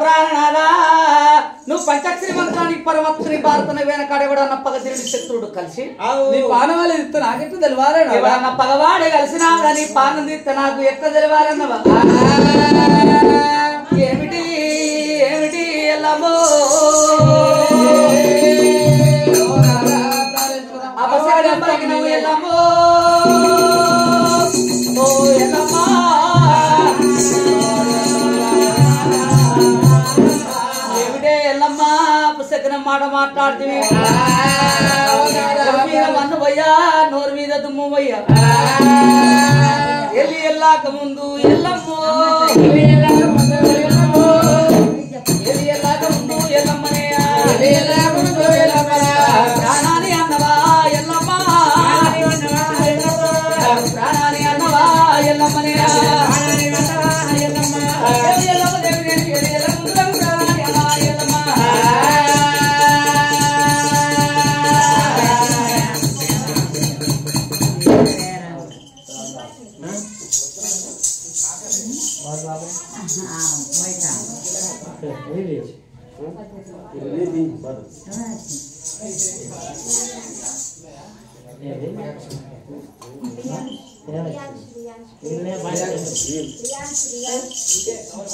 ప్రాణాలా నువ్వు పంచాక్షరి మంత్రానికి పరమత్తుని భారతని వెనకాడ ఎవడన్న పగతిరి శత్రుడు కలిసి పానవాళ్ళు ఇస్తే నాకెట్టు తెలియాలి ఎవడన్న పగవాడే కలిసినా కానీ పానం తీస్తే నాకు ఎట్లా తెలియాలన్నవా ఏమిటి ఏమిటి ఎల్లమ్మో అపసరం పలికినవు ఎల్లమ్మో ఓ ఎల్లమ్మా ఏమిటే ఎల్లమ్మా పుస్తకం మాట మాట్లాడుతుంది మీద మన్ను పోయ్యా నోరు మీద దుమ్ము పోయ్యా ఎల్లి ఎల్లాక ముందు ఎల్లమ్మో ఎల్లి ఎల్లాక ముందు ఎల్లమ్మనే ప్రాణాన్ని అన్నవా ఎల్లమ్మా ప్రాణాన్ని అన్నవా ఎల్లమ్మనే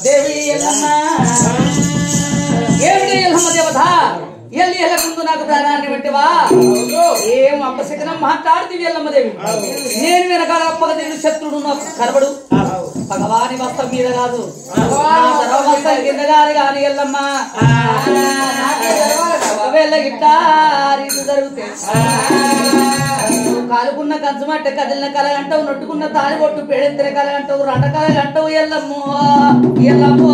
దేవి ఎల్లమ్మ ఏమిటి ఎల్లమ్మ దేవత ఎల్లి ఎల్లకుందు నాకు ప్రాణాన్ని పెట్టవా ఏం అపశకనం మాట్లాడుతుంది ఎల్లమ్మ దేవి నేను వెనకాల అప్పగదేవి శత్రుడు నాకు కనబడు భగవాని వస్త్రం మీద కాదు వస్త్రం కింద కాదు కాని ఎల్లమ్మ ఒకవేళ గిట్టా రీతి జరిగితే కాలుకున్న కంచమట్ట కదిలిన కలగంటావు నొట్టుకున్న తాలి కొట్టు పేడెత్తిన కలగంటావు రండ కలగంటావు ఎల్లమ్మో ఎల్లమ్మో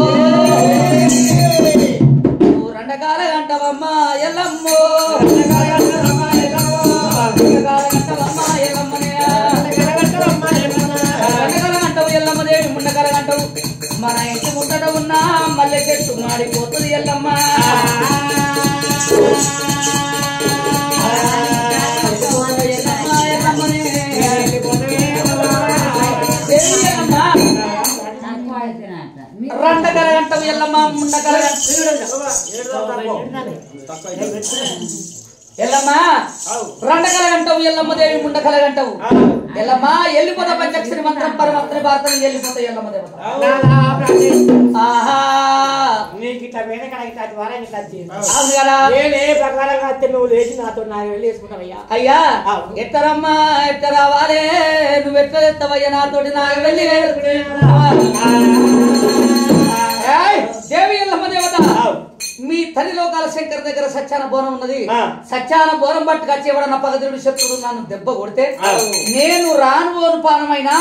రండకాలగంటవమ్మా ఎల్లమ్మో రండకాలగంటవమ్మా ఎల్లమ్మనే రండకాలగంటవు ఎల్లమ్మదేవి ముండకాలగంటవు మన ఇంటి ముందట ఉన్న మల్లె చెట్టు మాడిపోతుంది ఎల్లమ్మ రండకలగంటవు ఎల్లమ్మ ఎల్లమ్మ రండకలగంటవు ఎల్లమ్మ దేవి ముండకలగంటవు ఎల్లమ్మ వెళ్ళిపోతా పంచాక్షరి మంత్రం పరమాత్మ భారతం వెళ్ళిపోతా ఎల్లమ్మ దేవత నువ్వు లేచి నాతో నాకు వెళ్ళి వేసుకుంటావయ్యా అయ్యా ఎట్టరమ్మా ఎట్ట రావాలే నువ్వు ఎట్లా తెస్తావయ్యా నాతోటి నాకు వెళ్ళి దేవి ఎల్లమ్మ దేవత మీ తల్లి లోకాల శంకర్ దగ్గర సత్యాన బోనం ఉన్నది సత్యాన బోనం పట్టుకొచ్చి ఎవడన్నా పగదుడు శత్రుడు నన్ను దెబ్బ కొడితే నేను రానుబోను పానమైనా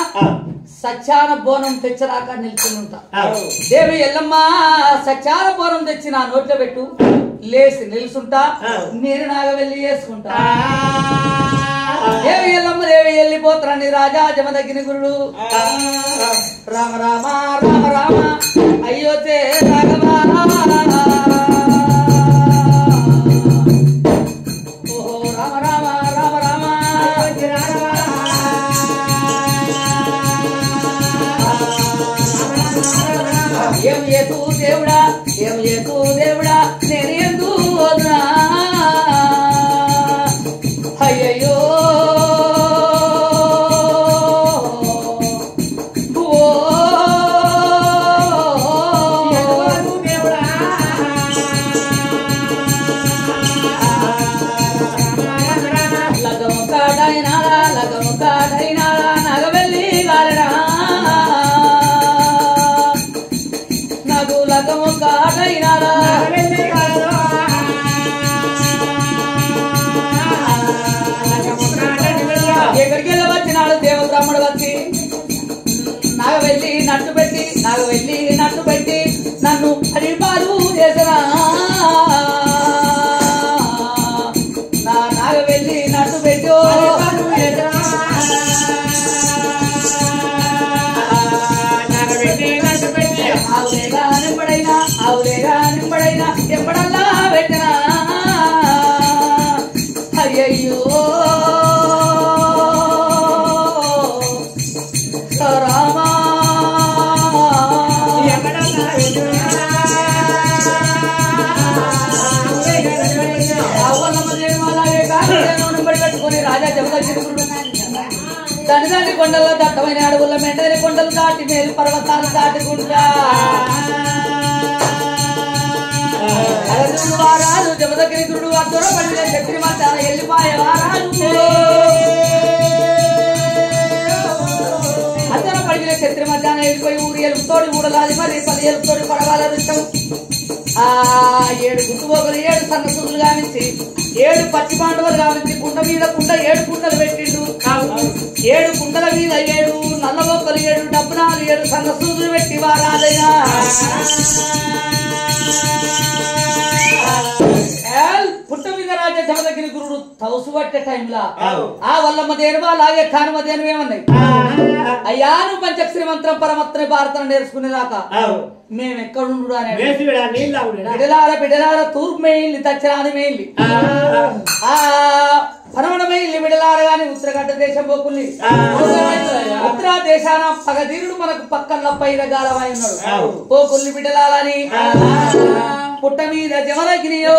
సత్యాన బోనం తెచ్చరాక నిల్చుని ఉంటా దేవి ఎల్లమ్మ సత్యాన బోనం తెచ్చి నా నోట్లో పెట్టు లేచి నిల్చుంటా నేను నాగ వెళ్ళి వేసుకుంటా దేవి ఎల్లమ్మ దేవి వెళ్ళిపోతారని రాజా జమదగ్గిన గురుడు రామ రామ రామ రామ అయ్యోతే రాఘవ ఓహో రామ రామ రామ రామ ఏం ఏతు దేవుడా ఏం ఏతు దేవుడా నేను ఎందు అయ్యయ్యో దేవుడా జమదగ్గిరి దండి కొండల్లో దట్టమైన అడవుల మెండని కొండలు దాటి మేలు పర్వతాలు దాటుకుంటా వారాలు జమదగ్గిరి గురుడు అద్దొరపడిన చక్రి మధ్య వెళ్ళిపోయే వారాలు అద్దొరపడిన చక్రి మధ్యాహ్నం వెళ్ళిపోయి ఊరి ఎలుపుతోడి ఊడలాది మరి 10 ఎలుపుతోడి పడవాల రుష్టం 7 గుట్టుబోగులు 7 సన్నసూదులు గావించి 7 పచ్చి పాండవులు గావించి కుండ మీద కుండ 7 కుండలు పెట్టిండు 7 కుండల మీద 7 నల్లబొక్కలు 7 డబ్బునాలు 7 సన్నసూదులు పెట్టి వారాలైనా పుట్ట మీద రాజా జమదగ్గిరి గురుడు తౌసు పట్టే టైంలా ఆ వల్లమ్మ దేనువా అలాగే కానుమ దేనువ ఏమన్నాయి అయ్యా నువ్వు పంచక్షరి మంత్రం పరమత్ర భారతం నేర్చుకునేదాకా మేము ఎక్కడుండు అని బిడలార తూర్పు మేయిల్లి తచ్చరాని మేయిల్లి పరమణ మేయిల్లి బిడలార గాని ఉత్తరగడ్డ దేశం పోకుల్ని ఉత్తర దేశాన పగదీరుడు మనకు పక్కన పైరగాలమై ఉన్నాడు పోకుల్ని బిడలాలని పుట్ట మీద జమదగ్గిరియో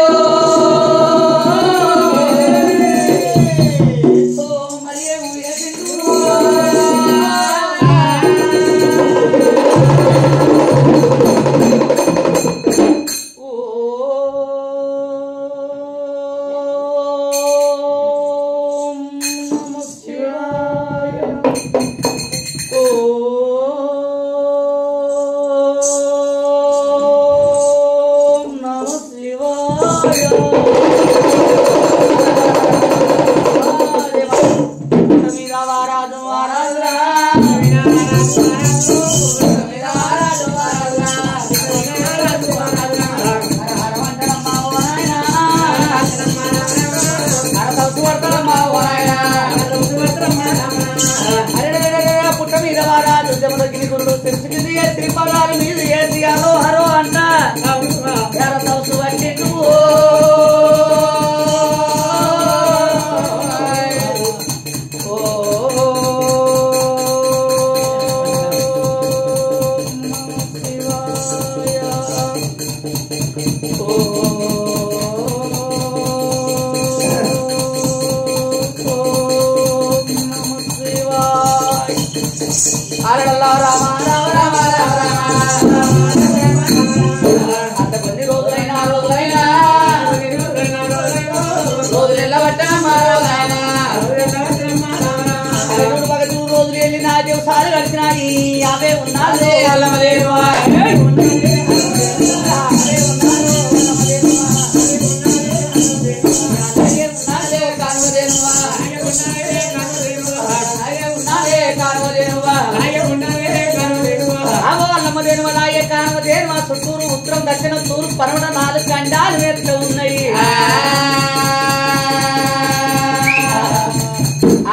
చుట్టూరు ఉత్తరం దక్షిణం తూర్పు పరమణ 4 ఖండాలు వేస్తూ ఉన్నాయి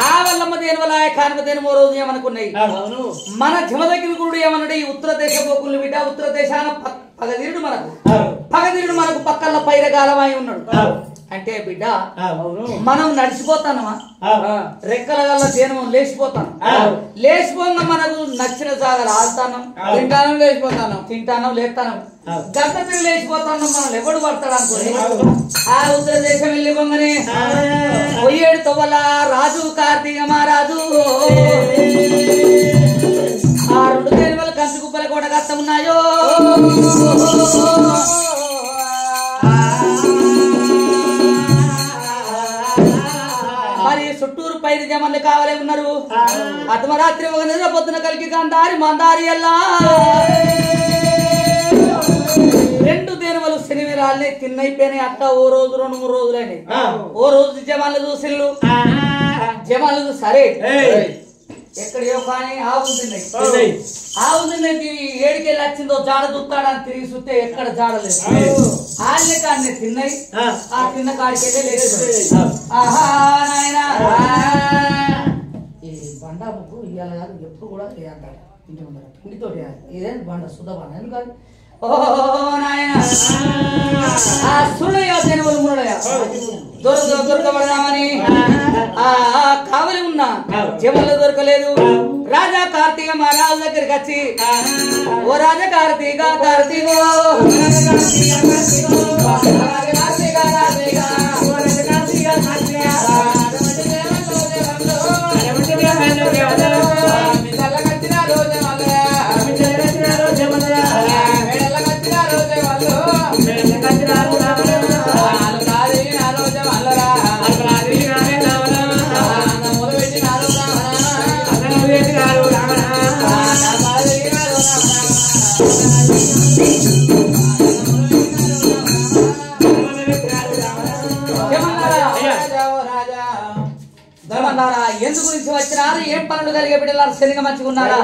ఆ వల్లమ్మ దేనివలాయ కానమదేని మరో రోజు ఏమనుకున్నాయి మన జమదగ్గిరి గురుడు ఏమన్నాడు ఈ ఉత్తర దేశ పోకుల్ని బిడ్డ ఉత్తర దేశాన పగదీరుడు మనకు పక్కల పైరగాలమై ఉన్నాడు అంటే బిడ్డ మనం నడిచిపోతానమా రెక్కల గల్ల దేనం లేచిపోతాం మనకు నచ్చిన జాగాలు ఆడుతానం తింటానం లేస్తానం గంట తిరిగి లేచిపోతాను మనం ఎవడు పడతాడు అనుకోని ఆ ఉత్తర దేశం వెళ్ళి పొంగనే పొయ్యేడు తొవ్వల రాజు కార్తీక మహారాజు ఆ 2 దేనివల్ల కంచు కుప్పల కూడా కష్టం ఉన్నాయో మరి చుట్టూరు పైరు జమన్లు కావాలే ఉన్నారు అర్ధరాత్రి ఒక నిద్ర పొద్దున కలిగి గంధారి మందారి ఎల్లా 2 దేనువలు శనివిరాళ్ళని తిన్నైపోయినాయి అట్ట ఓ రోజు 2-3 రోజులైనాయి ఓ రోజు జమాన్లు చూసిళ్ళు జమాన్లు సరే ఎక్కడో కానీ ఆవు తిన్నాయి ఏడికెళ్ళి వచ్చిందో జాడ చూస్తాడని తిరిగి చూస్తే ఎక్కడ జాడలేదు ఆళ్ళే కానీ తిన్నాయి ఆ తిన్న కాడికెళ్ళి లేదు ఆహా నాయన ఈ బండ ముగ్గు ఇవాళ కాదు ఎప్పుడు కూడా అంటాడు ఇంటి ముందర పిండితో ఇదేం బండ సుధ బండ ఎందుకు ఓ నాయన ఆ సుడయో జనములు మునడయా దొరకబడదామని కావలి ఉన్నా జమల్లో దొరకలేదు రాజా కార్తీక మహారాజు దగ్గరికి వచ్చి ఓ రాజా కార్తీక బిడ్డలారా ఎందు గురించి వచ్చినారు ఏం పనులు కలిగే బిడ్డలారా శనిగా మంచిగా ఉన్నారా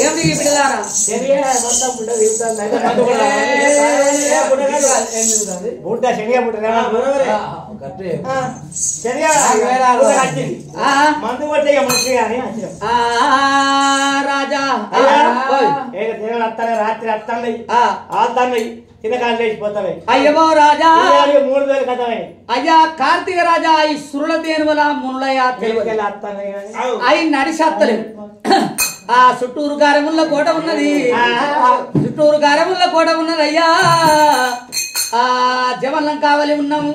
ఏమిటి ఈ బిడ్డలారా మందు కొట్టే మంచిగా రాజా వస్తానే రాత్రి వస్తాయి ఆస్తాయి చిన్నకాలు లేచిపోతాయి అయ్యో రాజా 3000 కథమే అయ్యా కార్తీక రాజా ఈ సురుల దేనివల మునులయ్యా అయి నడిసత్తలేవు ఆ చుట్టూరు గారముల కోట ఉన్నది చుట్టూరు గారముల కోట ఉన్నది అయ్యా ఆ జమల్లం కావాలి ఉన్నాము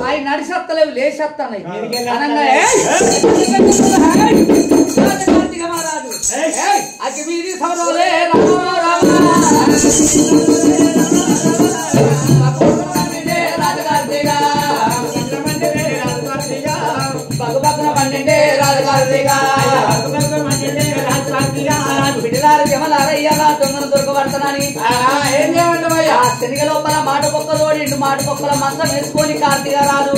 అయి నడిసత్తలేవు లేసత్తన్నాయి కార్తీక మహారాజు అతి వీధి సౌరవులే పగుపక్కన పండిండే రాజుగారిగా బిడ్డలారు జమలారయ్యగా దొంగను దొరకబడతానని శనిగ లోపల మాట పొక్కలోడి మాట పొక్కల మంచం వేసుకొని కార్తీక రాజు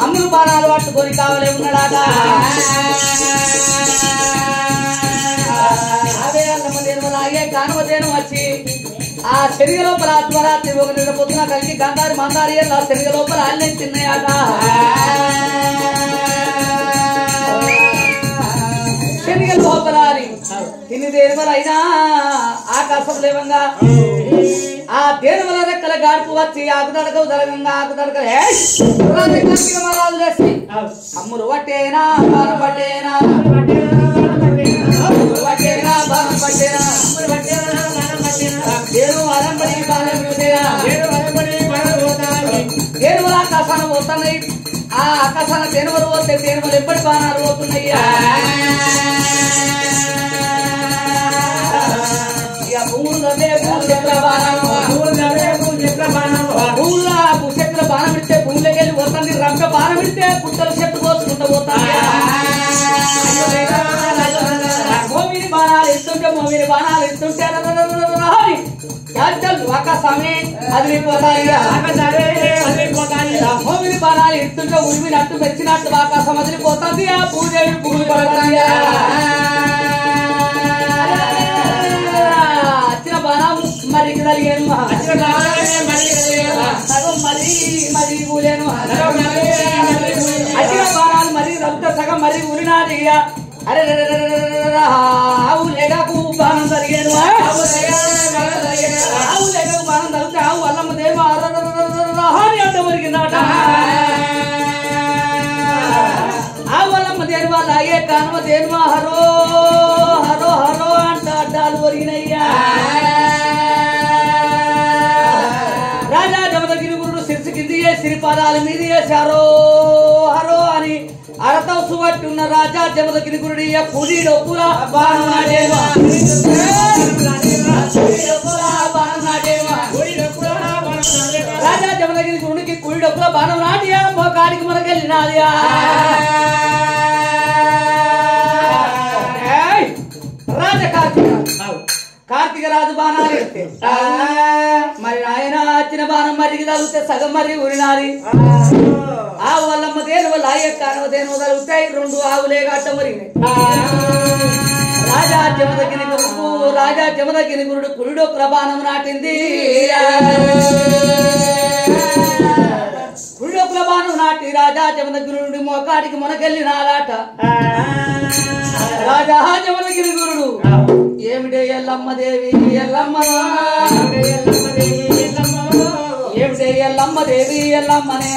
అమ్ములు బాణాలు పట్టుకొని కావలే ఉన్నాడాట అదే అల్లమ్మదేనులాగే కానుమదేను వచ్చి ఆ శనిగ లోపల ఆత్మరాత్రి ఒక నిన్న పొద్దున కలిగి గంధారి మందారి ఆ శనిగ లోపల అల్లెం తిన్నాయాట శనిగ లోపల తిని దేనివలైనా ఆకాశం లేవంగా ఆ దేనివల రెక్కల గాడుపు వచ్చి ఆకుదడకవు దళగంగా ఆకుదడకలే అమ్ములు పట్టేనా బాణం పట్టేనా పట్టేనా బాణం పట్టేనా దేనివల ఆకాశాన్ని పోతున్నాయి ఆ ఆకాశాన్ని దేనివలు పోతే దేనివలు ఎప్పటి బాణాలు పోతున్నాయ్యా భూచక్ర బాణం పెడితే భూమిలోకి వెళ్ళి పోతుంది రంగ బాణం పెడితే పుట్టల చెట్టు కోసుకుంటూ పోతాయి మోమిని బాణాలు ఇస్తుంటే ఆకాశమే అదిరిపోతాయి మోమిని బాణాలు ఇస్తుంటే ఉరిమినట్టు మెచ్చినట్టు ఆకాశం అదిరిపోతుంది ఆ భూదేవి భూమి పడతాయి బాణం మరి కలిగాను సగం మరి కూలేను అచ్చిన బాణాలు మరి రక్త సగం మరి ఊరినాది అరే ఆవు లేగాకు బాణం జరిగాను ఆవు లేగాకు బాణం జరిగితే ఆవు అల్లమ్మ దేవ హాని అంట మురిగిందట ఆవు అల్లమ్మ దేని వాళ్ళు అయ్యే కానుమ దేనుమా హరో హరో హరో అంట అడ్డాలు ఒరిగినయ్యా రాజా జమదగిరి గురుడు శిరసు కింది సిరిపాదాల మీద వేశారో హరో అని అరతం సువట్టి ఉన్న రాజా జమదగిరి గురుడి పులి డొప్పుల బాణం నాటేవా రాజా జమదగిరి గురుడికి కుడి డొప్పుల బాణం నాటియా మోకాడికి మనకెళ్ళినాదియా రాజా కార్తీక రాజు బాణాలు ఎత్తే మరి ఆయన వచ్చిన బాణం మరికి తగిలితే సగం మరి ఉరినాలి ఆవు వల్లమ్మ దేని వల్ల కానువ దేని తగులుతాయి 2 ఆవులే గట్ట మరిగినాయి రాజా జమదగిరి గురుడు కుడిడొక్కుల బాణం నాటింది కుడిడొక్కుల బాణం నాటి రాజా జమదగిరి మోకాడికి మొనకెళ్ళినాలాట రాజా జమదగిరి గురుడు ఏమిటే ఎల్లమ్మ దేవి ఎల్లమ్మ ఏమిటే ఎల్లమ్మ దేవి ఎల్లమ్మనే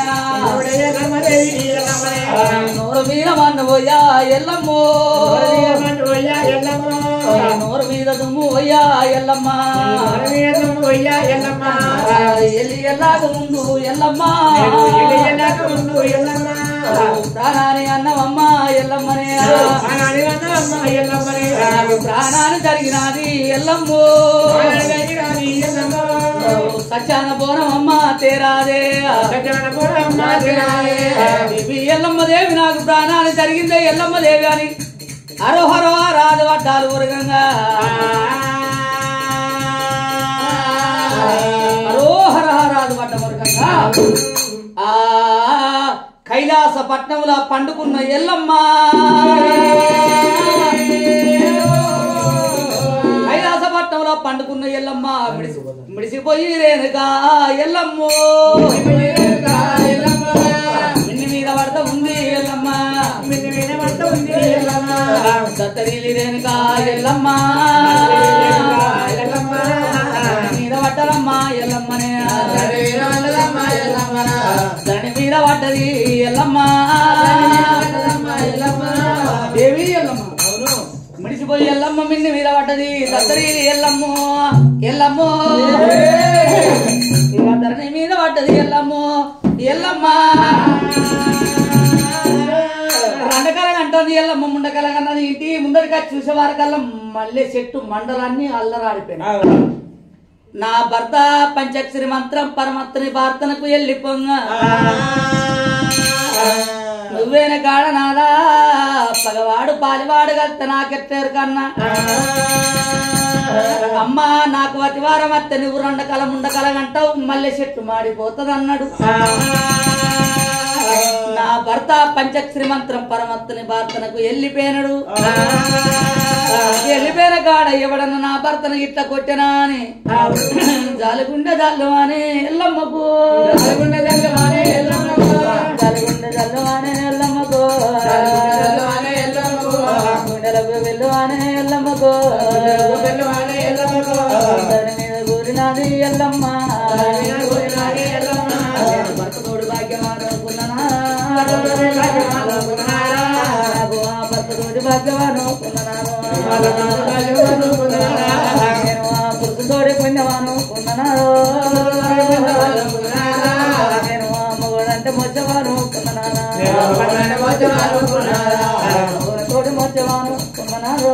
నోరు మీద మన్నవయ్యా ఎల్లమ్మో నోరు మీద దుమ్ము అయ్యా ఎల్లమ్మ ఎల్లి ఎల్లాక ముందు ఎల్లమ్మ ప్రాణాన్ని అన్నమమ్మ ఎల్లమ్మనే ప్రాణాన్ని జరిగినది ఎల్లమ్మో సత్యాన బోనమమ్మ తేరాదే ఎల్లమ్మ దేవి నాకు ప్రాణాన్ని జరిగిందే ఎల్లమ్మ దేవి అని హరోహరో రాజు అడ్డాలు వర్గంగా హరోహర రాజు పడ్డ వర్గంగా కైలాస పట్నంలో పండుకున్న ఎల్లమ్మ కైలాస పట్నంలో పండుకున్న ఎల్లమ్మ మిడిసిపోయి రేణుగా ఎల్లమ్మో మిన్ని మీద పడత ఉంది ఎల్లమ్మ సత్తరీలి రేణుగా ఎల్లమ్మ మీద పట్టరమ్మా ఎల్లమ్మనే దాని మీద పడ్డది ఎల్లమ్మ దేవి ఎల్లమ్మ మిడిసిపోయి ఎల్లమ్మ మిన్ని మీద పడ్డది సత్తరీలి ఎల్లమ్మో ఎల్లమ్మో ఇక ధరణి మీద పడ్డది ఎల్లమ్మో ఎల్లమ్మ రండకలం అంటుంది ఎల్లమ్మ ముండకలం అన్నది ఇంటి ముందరిగా చూసేవారి కల్లా మళ్ళీ చెట్టు మండలాన్ని అల్లరాడిపోయినా నా భర్త పంచాక్షరి మంత్రం పరమత్ని ప్రార్థనకు వెళ్ళిపోంగ నువ్వేన కాడ నాదా పగవాడు పాలివాడు కత్త నాకెట్టారు కన్నా అమ్మా నాకు అతివారం అత్త నువ్వు రెండకలం ఉండకలం అంటావు మళ్ళీ చెట్టు మాడిపోతుంది అన్నాడు నా భర్త పంచాక్షరి మంత్రం పరమత్ని ప్రార్థనకు వెళ్ళిపోయినాడు వెళ్ళిపోయిన కాడ ఎవడన్నా నా భర్తను ఇట్లా కొట్టినా అని జాలిగుండె జల్లు అని ఎల్లమ్మకు జాలిగుండె జల్లు అని ఎల్లమ్మకు గుండెలకు వెళ్ళు అని ఎల్లమ్మకు మీద కూరినది ఎల్లమ్మ భర్తతోడు భాగ్యవాను అనుకున్నానా భర్తతోటి భాగ్యవాను అనుకున్నాను నేను ఆ పురుషుతోడి పుణ్యవాను అనుకున్నాను నేను ఆ మగడంటే మొచ్చవాను అనుకున్నానా తోటి మొచ్చవాను అనుకున్నాను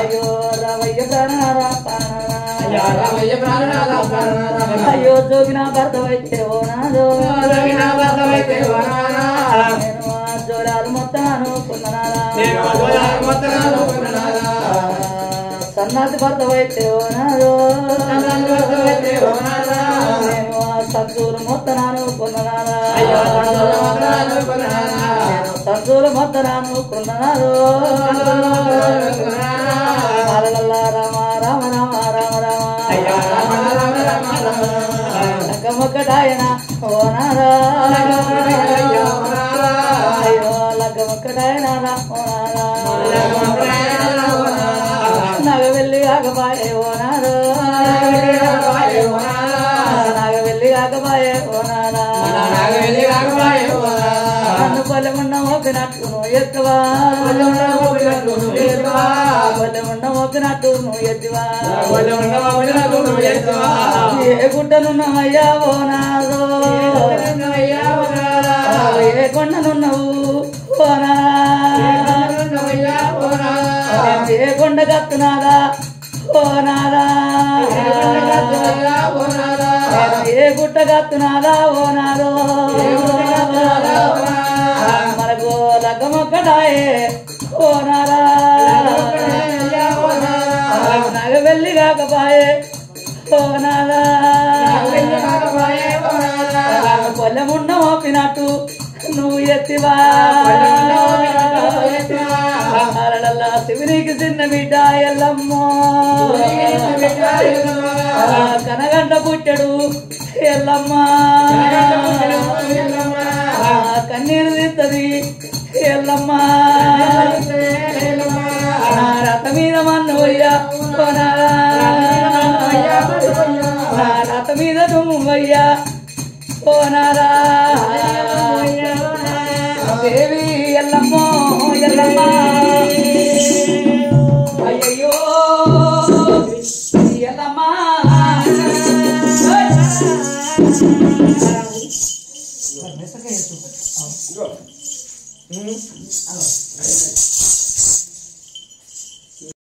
అయ్యో రావయ్య ప్రాణారా అయ్యో జోగిన భర్త అయితే ఓనాదో నేను ఆ జోడాలు మొత్తం అనుకున్నారా సన్నాసి భర్త అయితే ఓనాదో నేను ఆ సంతూరు మొత్తం అనుకున్నారా సంతూరు మొత్తం అనుకున్నారో రామ రామ రామ రామ రామ లగ్గమొక్కడాయన ఓనారా అయ్యో లగ్గమొక్కడాయన ఓనారా నగవెల్లి ఆగబాయే ఓనారా నగవెల్లి ఆగబాయే ఓనారా నన్ను పొలమున్న మోపినట్టు నువ్వు ఎత్తువా పొలమున్న మోపినట్టు నువ్వు ఎత్తువా ఏ గుట్టనున్నావయ్యా ఓనారో ఏ కొండనున్నావు ఓనారా ఏ కొండ కత్తునాదా ఓనారా ఏ గుట్ట కత్తునాదా ఓనారో మనకు లగ్గమొక్కడాయే ఓనారా నగవెల్లి కాకపాయే ఓనారా పొలమున్న మోపినట్టు నువ్వు ఎత్తివా శివునికి చిన్న బిడ్డ ఎల్లమ్మో కనగంట పుట్టడు ఎల్లమ్మ కన్నీరు తీస్తుంది ఎల్లమ్మ రథ మీద మన్ను అయ్యా రథ మీద దుమ్ము అయ్యా ఓనారా దేవి ఎల్లమ్మో ఎల్లమ్మ అయ్యో ఎల్లమ్మ మెసక